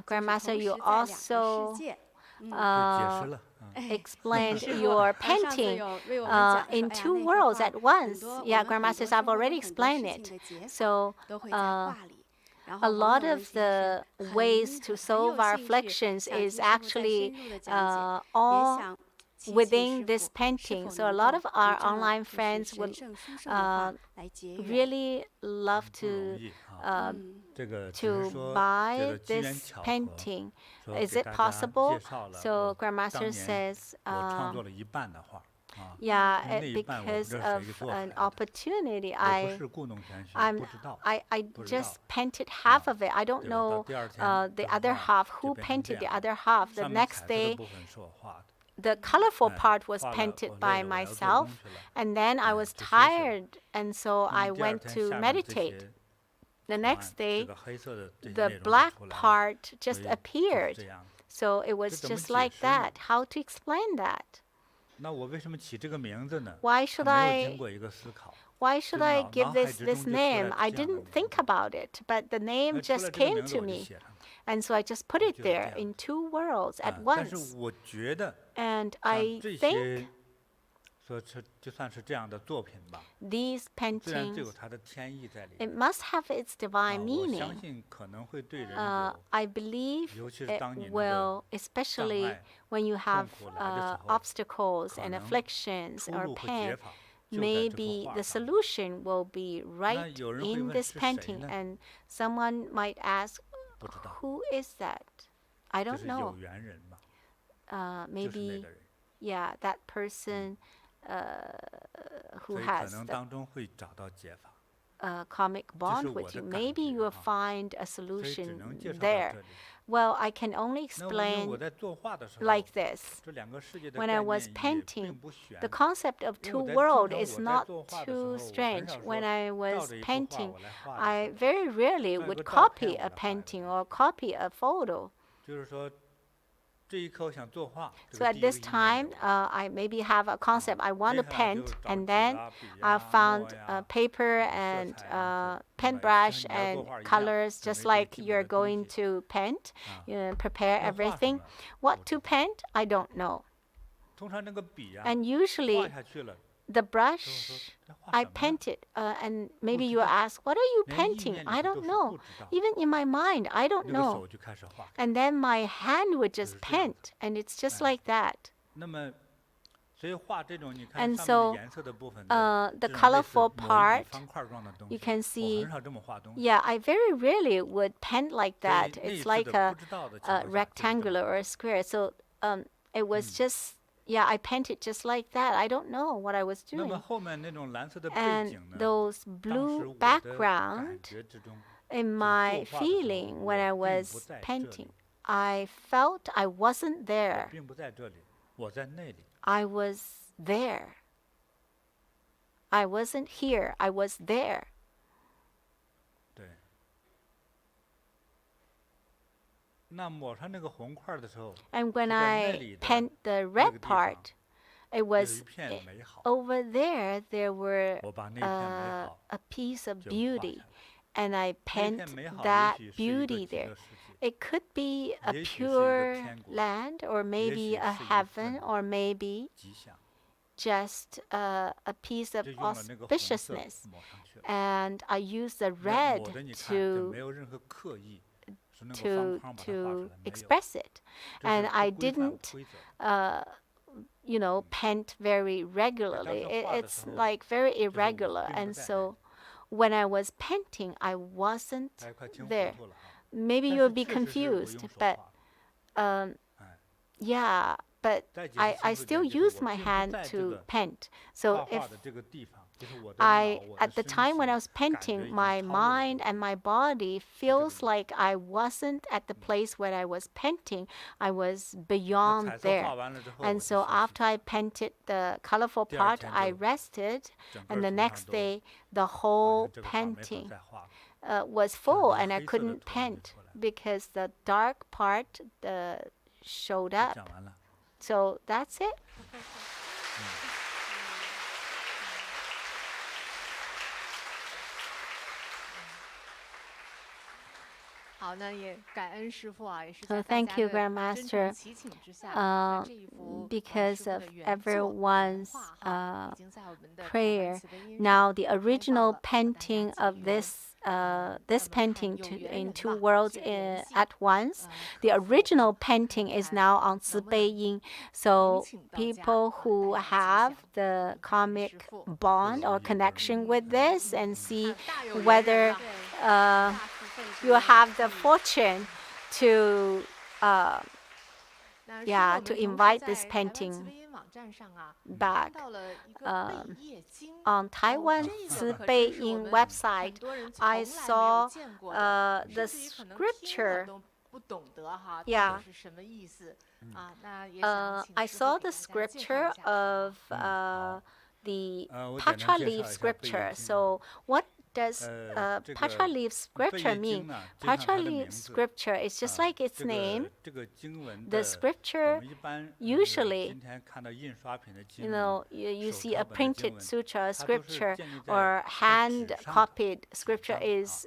Grandmaster, 就是 you 同时在两个 also 世界。对，解释了。 explained 师傅 your 上次 painting 有为我们讲说， in 哎呀， two 那幅 worlds 画 at once. 很多我 Yeah, 们很多 Grandmasters 生 have 活中 already 很多 explained 事情 it. 的解法 So 都会在画里。然 a 后网 lot 友们 of 其实 the 很 ways to 很 solve 有 our 兴趣 afflictions 想听 is 师傅再 actually 深入的讲解，也 all 想祈请 within 师 this 傅是 painting. 否 So a 能 lot 够 of 以 our 这么 online 就是 friends 神 would 圣殊胜的话来结缘。 really love 不容 to 易啊， uh, 这个只是 to 说 buy 这个机缘 this 巧合， painting. 说 Is 给 it 大家 possible? 介绍了 So 我 Grandmaster 当年 says, 我创作了一半的画啊， yeah, 那一半我不 because 知道谁 of 做出来 an 的， opportunity, 我不 I 是故弄玄虚， I'm 不知道。 I 不知道。 just painted half of it. I don't 对吧？到 know 第二天 the 这幅 other 画 half 就 who 变成这 painted the 样 other half. The 上面 next 彩色的 day, 部分是我画的， the colorful 哎 part was 画了 painted 我 by 累了，我要做 myself, 工去了。 and then I 哎 was 就休息了。 tired, and so 那 I 么第二 went 天 to 下面这 meditate. 些 The 图 next 案这 day, 个黑色的这些 the 内容就 black 出来了， part 所 just 以就是 appeared. 这样。 So it was 这怎么 just 解 like 释呢？ that. How to explain that? 那我为什么起这个名字呢？ Why 它 should 没有 I 经过一个思考， Why 就 should I 脑 give 海 this 之中就出来 name? I 这样的 didn't 名 think 字。 about it, but the 哎 name 出来 just 这个 came 名字 to 我就 me. 写上了。And so I just put it there in 2 worlds at 但是 once. 我觉得 And 像 I 这 think 些说就算是这样的作品吧， these 虽然这有 paintings, 它的天意在里 it 面， must have its 我 divine 相 meaning. 信可能会对人有 I believe 尤其是 it 当你那个 will, especially 障碍 when you have 痛苦来的时候， obstacles 可 and 能 afflictions 出 or 路和解 pain. 法就在这幅 Maybe 画 the 上面。 solution will be right 有人会 in 问 this 是谁 painting. 呢？ And someone might ask, 不知道， who is that? I 就 don't 是有 know. 缘人嘛，就是那 Maybe, 个人， yeah, that person who 所以可 has 能 the 当中会找到解法， karmic bond 我 with 的 you. 感 Maybe 觉 you will 哈。 find a 所以只 solution 能介绍到 there. 这里。 Well, I can only 那因为我 explain 在作画的时候， like this. 这两个世界的 When 概 I 念 was 也 painting, 并不悬。 the concept of 因 two 为我在 world 经常 is 我在 not 作画的时 too 候，我很 strange. 少 When 说 I 照 was 着一幅画 painting, 我来画 I 的时候， very rarely 照一 would 个照 copy 片 a 我来画一 painting 个 or copy a photo. 就是说这一刻我想作画，这 So 个 at 第一个 this 意念 time, 有。 I maybe have a concept I want 接 to 下来就 paint, 找 and 纸 then 啊、笔 I 呀、 found 墨呀、 paper 色 and 彩啊， paintbrush 就你要作 and 画一样， colors, 准 just 备这 like 基本 you're 的东 going 西 to paint, 啊。 prepare 那画什 everything. 么？ What 不 to 知道。 paint? I don't know. 通常那个笔呀， And 画 usually 下去了， the 都说 brush 这画 I 什么呢？ painted, and maybe 知 you 道。 ask, what are you 连意 painting? 念里 I 头 don't 都是 know. 不知道， Even in my mind, I don't 那个 know. 手就开始画开。 And then my hand would just 就是这样 paint, and it's just 哎。 like that. 那么，所以画这种你看 And 上面 so, 的颜色的部分 the 这种类似 colorful 某一 part, 笔方块状的东 you 西， can 我 see, 很少这么画东西。 yeah, I very rarely would paint like 所以 that. 那一 It's 次 like 的 a 不知道的情况下就是这么 rectangular 画 or a square. So it was just, yeah, I painted just like that. I don't know what I was 那么 doing. 后面那种蓝色的背 And 景呢？ those 当时 blue 我的感 background 觉之中， in 就 my 作画的时候 feeling when I 我并不 was 在这 painting, 里， I felt I wasn't 我 there. 并不在这里，我在那里。 I was there. I wasn't here. I was there. 对。那抹上那个红块儿的时候， And when 是在那 I 里的 paint the 那 red 个地方 part, it 有 was 一片美好， over there. There were 我把那片美好 a piece of 就画 beauty, 下来。 and I 那 paint 片美好 that 也许是一个 beauty 极 there. 乐世界， It could be a 也许是一个 pure 天国， land, or 也 maybe 许 a 是一 heaven, 份 or maybe 吉祥。 just a piece of 就用了那个红色 auspiciousness. 抹上去了。 And I used the 那 red 抹的你看就 to 没有任何刻意，是那个 to 方框把它画出 to 来，没有， express it. 这 And 是 I 不规范 didn't 规则。 paint very regularly. 当时画的 It's 时候， like very 就是我 irregular. 并不 And 在那 so 里， when I was painting, I wasn't 大家快听 there. 糊涂了哈。 Maybe 但 you'll 是 be 确实是我 confused, 用手 but 画， um, yeah, but 再解释 I 清楚 still 点，就是 use 我 my 并不 hand 在这 to 个 paint. 画 So 画 if 的这个地方，就是我的 I, 脑、我的 at the 身 time when I 体 was 感觉 painting, 已经 my 超越了 mind 这 and 个。 my body feels like I wasn't at the place where I was painting. I was 那 beyond 彩色画 there. 完了之后，我 And 就 so 休息， after I painted the colorful 第二 part, 天 I 就 rested, 整个 and the 图上 next 都 day the 好 whole 像这个画没法 painting 再画了， was 就是 full, 那 and 个 I 黑色的 couldn't 图案就 paint 出来了。 because the dark part showed 就 up. 讲完了。 So that's it. 好，那也感恩师父啊，也是 So 在大 thank 家 you, 的真 Grandmaster. 诚祈请之下，把这一幅 Because 师父 of 的原作 everyone's 原画哈，已经在我们的台湾 prayer. 慈悲音 Now 上 the 开放 original 了，大家 painting 给 of 予 this 咱 this 们看 painting 有 to, 缘 in 人 two 吧， worlds 这个缘系 at once. The 克服 original 我 painting 们 is 看 now on 能不能 Zibeiyin. So 请到家 people 啊 who 带来吉 have 祥 the 感恩 karmic 师父 bond or 有缘人 connection with this and see 大有缘人 whether 了 uh, 大福分子 you 的 have the 地 fortune to 那 yeah, 师父 to 我们同时 invite 在 this 台湾 painting 慈悲音网站上啊 back 看到了一个贝叶经 on Taiwan 这个可真是我 Zibeiyin 们 website. 很多人从 I 来没有 saw 见过的 the 甚至于可能听了 scripture 都不懂得哈，到 Yeah 底是什么意思啊？那也想请 I 师父 saw 给 the 大家介绍 scripture 一下 of 好。 the 我简单 Patra 介绍 leaf 一下贝叶 scripture. 经。 So what does 这 Patra 个 leaf 贝 scripture 叶 mean? 经呢，就像它 Patra 的名 leaf 字， scripture is just 啊 like its 这 name. 个这个经文 The 的，我 scripture 们一般 usually, 今天看到印刷品的 you 经文， know, you 手 see 抄 a 本的经 printed 文， sutra 它都是 scripture 建立在 or 在纸 hand 上的， copied 纸 scripture 上的 is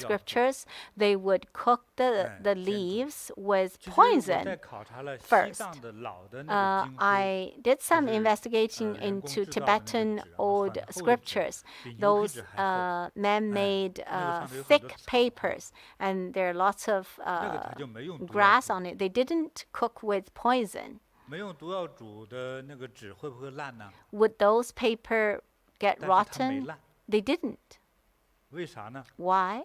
scriptures, they would cook the leaves with poison first. I did some investigation into Tibetan old scriptures, those man-made thick papers, and there are lots of grass on it. They didn't cook with poison. Would those paper get rotten? They didn't. Why?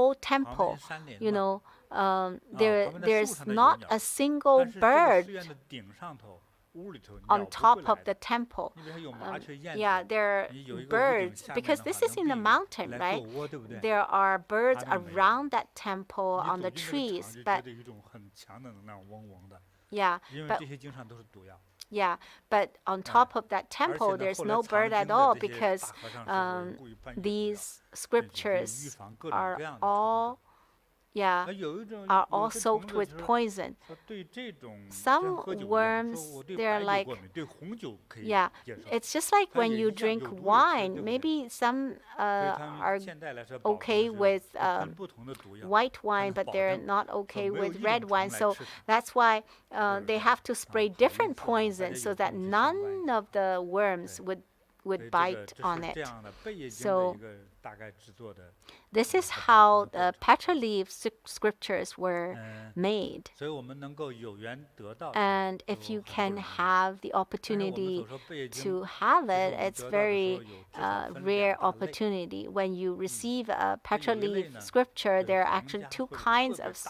whole temple, you know, there's not a single bird on top of the temple. Yeah, there are birds, because this is in the mountain, right? There are birds around that temple on the trees, but yeah, but on top of that temple, there's no bird at all, because these scriptures are all soaked with poison. Some worms, they're like, it's just like when you drink wine. Maybe some are okay with white wine, but they're not okay with red wine. So that's why they have to spray different poisons so that none of the worms would bite on it. So this is how the petroleaf scriptures were made. And if you can have the opportunity to have it, it's very rare opportunity. When you receive a petroleaf scripture, there are actually two kinds of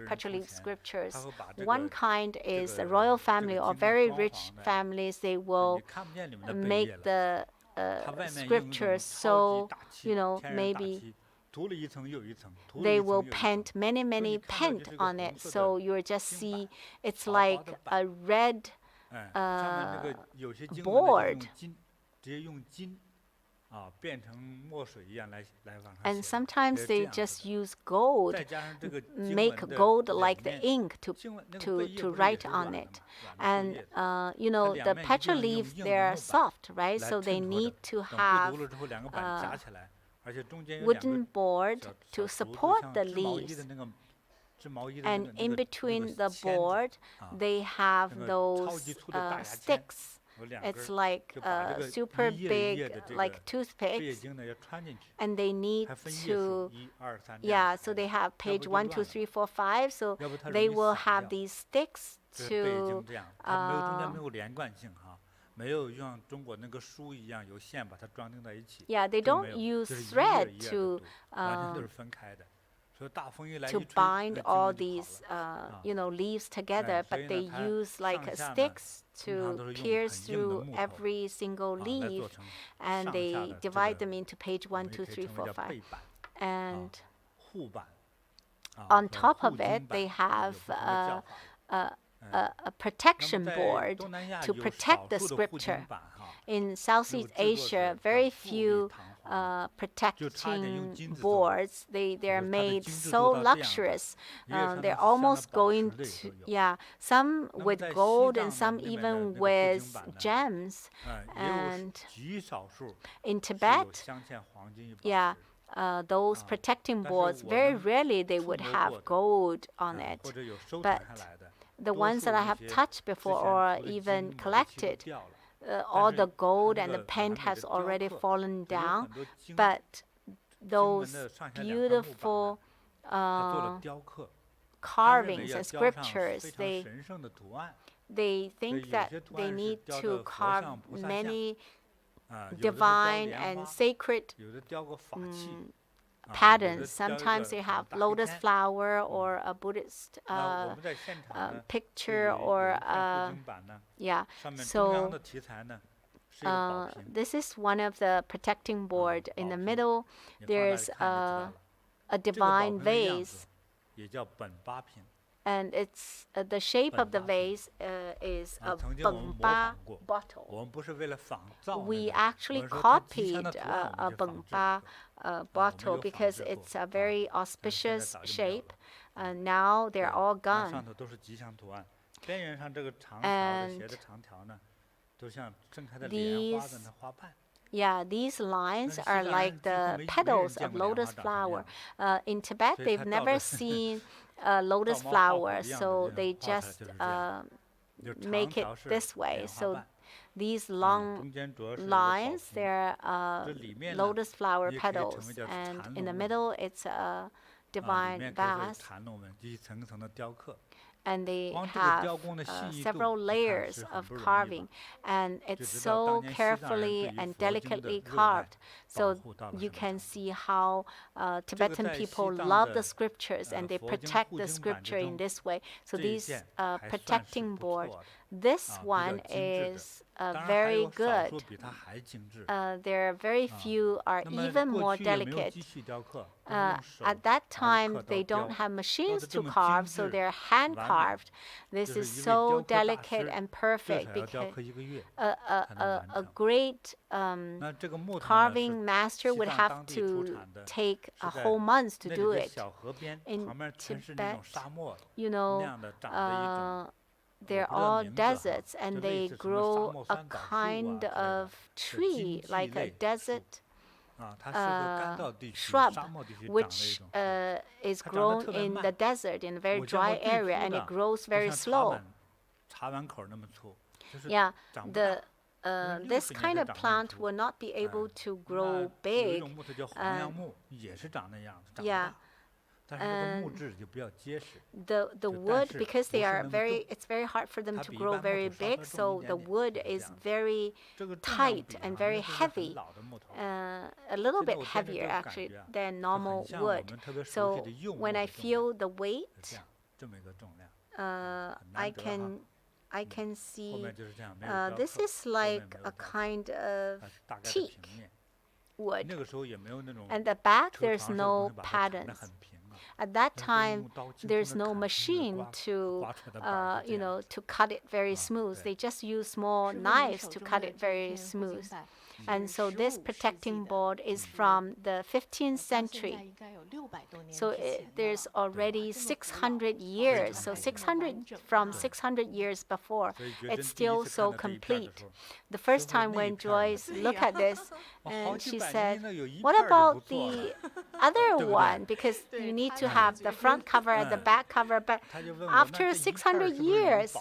petroleaf scriptures. One kind is the royal family or very rich families. They will make the scriptures, so maybe they will paint many paint on it, so you just see it's like a red board. And sometimes they just use gold, make gold like the ink to write on it. And the petroleaf, they're soft, right? So they need to have wooden board to support the leaves. And in between the board, they have those sticks. It's like super big, like toothpicks, and they need to, so they have page 1, 2, 3, 4, 5. So they will have these sticks to. They don't use thread to bind all these leaves together, but they use like sticks to pierce through every single leaf, and they divide them into page 1, 2, 3, 4, 5. And on top of it, they have a protection board to protect the scripture. In Southeast Asia, very few protecting boards. They're made so luxurious. They're almost going to, some with gold and some even with gems. And in Tibet, those protecting boards, very rarely they would have gold on it. But the ones that I have touched before or even collected, all the gold and the paint has already fallen down, but those beautiful carvings and scriptures, they think that they need to carve many divine and sacred patterns. Sometimes they have lotus flower or a Buddhist picture or so this is one of the protecting board. In the middle, there's a divine vase, and it's the shape of the vase is a Bengba bottle. We actually copied a Bengba bottle because it's a very auspicious shape. Now they're all gone. And these lines are like the petals of lotus flower. In Tibet, they've never seen a lotus flower, so they just make it this way. So these long lines, they're lotus flower petals, and in the middle, it's a divine vase. And they have several layers of carving, and it's so carefully and delicately carved. So you can see how Tibetan people love the scriptures, and they protect the scripture in this way. So these protecting board, This one is very good. There are very few are even more delicate. At that time, they don't have machines to carve, so they're hand carved. This is so delicate and perfect because a great carving master would have to take a whole month to do it. In Tibet, they're all deserts, and they grow a kind of tree, like a desert shrub, which is grown in the desert in a very dry area, and it grows very slow. Yeah, this kind of plant will not be able to grow big. Yeah. The wood, because it's very hard for them to grow very big, so the wood is very tight and very heavy, a little bit heavier actually than normal wood. So when I feel the weight, I can see this is like a kind of teak wood, and the back there's no patterns. At that time, there's no machine to, to cut it very smooth. They just use small knives to cut it very smooth. And so this protecting board is from the 15th century. So there's already 600 years. So 600 years before, it's still so complete. The first time when Joyce looked at this, and she said, "What about the other one? Because you need to have the front cover and the back cover." But after 600 years,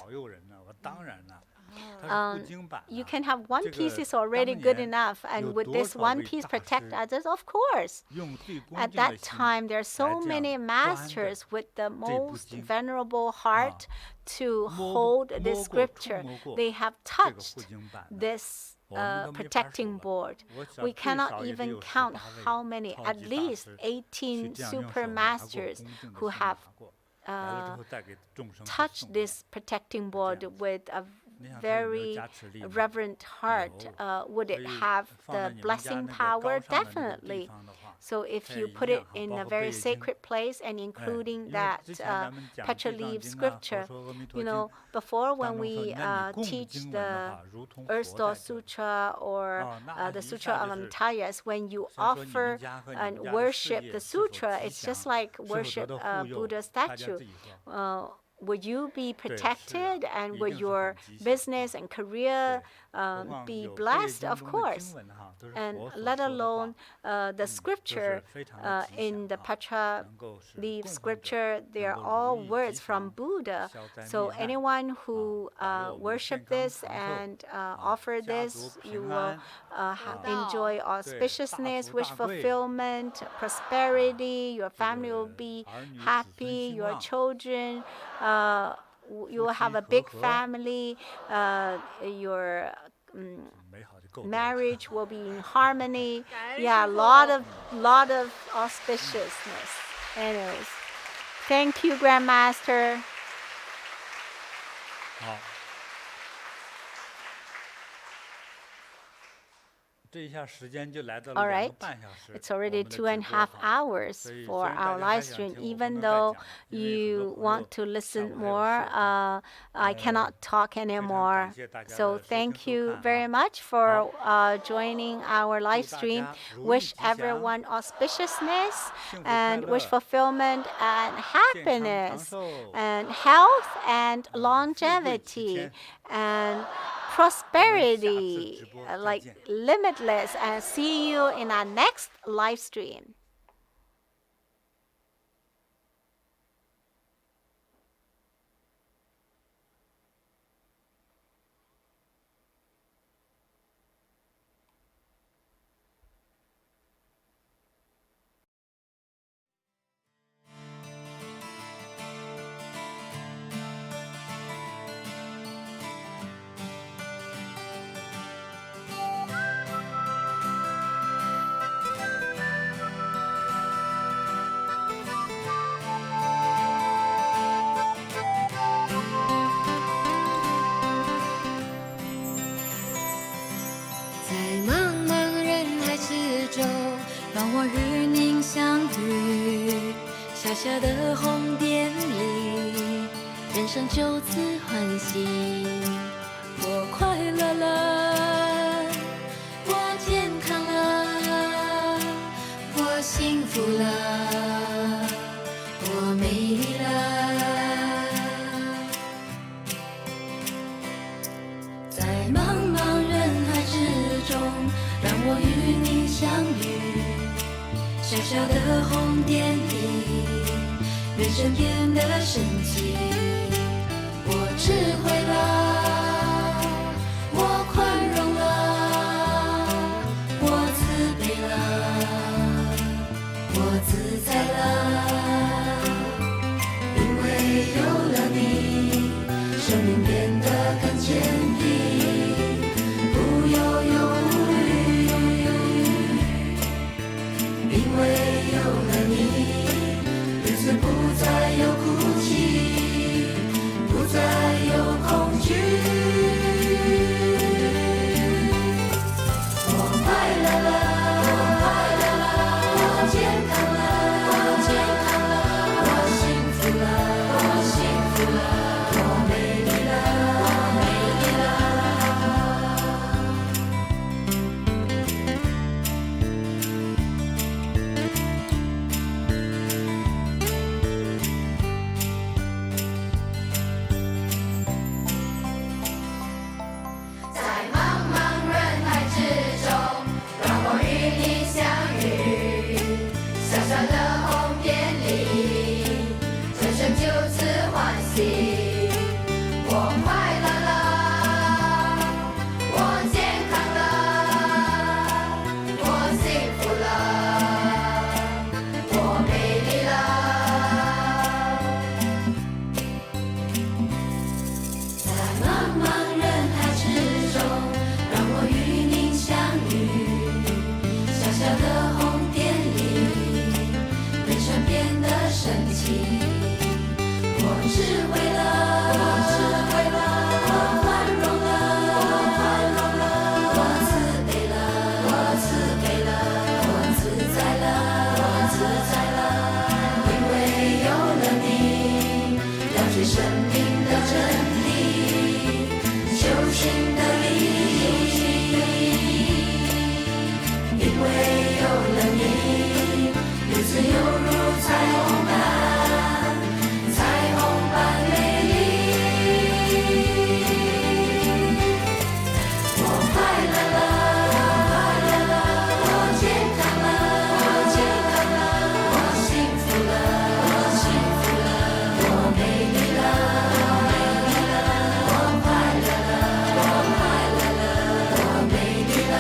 you can have one piece is already good enough, and with this one piece protect others, of course. At that time, there are so many masters with the most venerable heart to hold this scripture. They have touched this protecting board. We cannot even count how many, at least 18 super masters who have touched this protecting board with a very reverent heart. Would it have the blessing power? Definitely. So if you put it in a very sacred place, and including that petra leaf scripture, before when we teach the Earth Door Sutra or the Sutra of Amitayas, when you offer and worship the sutra, it's just like worship a Buddha statue. Would you be protected, and would your business and career be blessed? Of course. And let alone the scripture in the Petra leaf scripture, they are all words from Buddha. So anyone who worship this and offer this, you will enjoy auspiciousness, wish fulfillment, prosperity. Your family will be happy. Your children, you will have a big family. Your marriage will be in harmony. Yeah, a lot of auspiciousness. Anyways, thank you, Grandmaster. All right, it's already 2.5 hours for our live stream. Even though you want to listen more, I cannot talk anymore. So thank you very much for joining our live stream. Wish everyone auspiciousness and wish fulfillment and happiness and health and longevity and prosperity, like limitless. And see you in our next live stream. 生就此欢喜。我快乐了，我健康了，我幸福了，我美丽了。在茫茫人海之中，让我与你相遇。小小的红点里，人生变得神奇。我智慧了，我宽容了，我慈悲了，我自在了。因为有了你，生命变得更坚定，不忧忧无虑。因为有了你，日子不再有哭泣，不再有恐惧。我快乐了，我快乐了，我健康了，我健康了，我幸福了，我幸福了，我美丽了，我美丽了。在茫茫人海之中，让我与你相遇。小小的红点里，人生就此欢喜。我快乐了，我健康了，我幸福了，我美丽了。在茫茫人海之中，让我与您相遇。小小的红点里，人生变得神奇。我智慧了，我智慧了，我宽容了，我宽容了，我慈悲了，我慈悲了，我自在了，我自在了。因为有了你，了解生命的真理，修行的意义。因为有了你，日子犹如彩虹般，彩虹般美丽。我快乐了，我快乐了，我健康了，我健康了，我幸福了，我幸福了，我美丽了，我美丽了。我快乐了，我快乐了，我美丽了，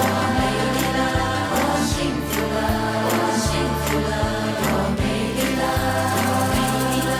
我美丽了。我幸福了，我幸福了，我美丽了，我美丽了。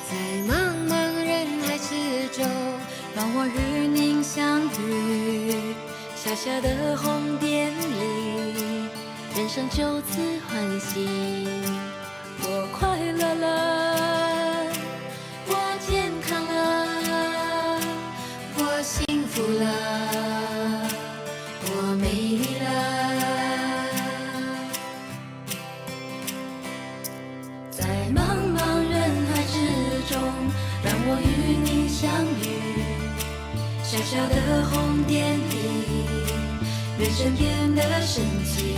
在茫茫人海之中，让我与您相遇。小小的红点里，人生就此欢喜。我快乐了，我健康了，我幸福了，我美丽了。在茫茫人海之中，让我与你相遇。小小的红点里，人生变得神奇。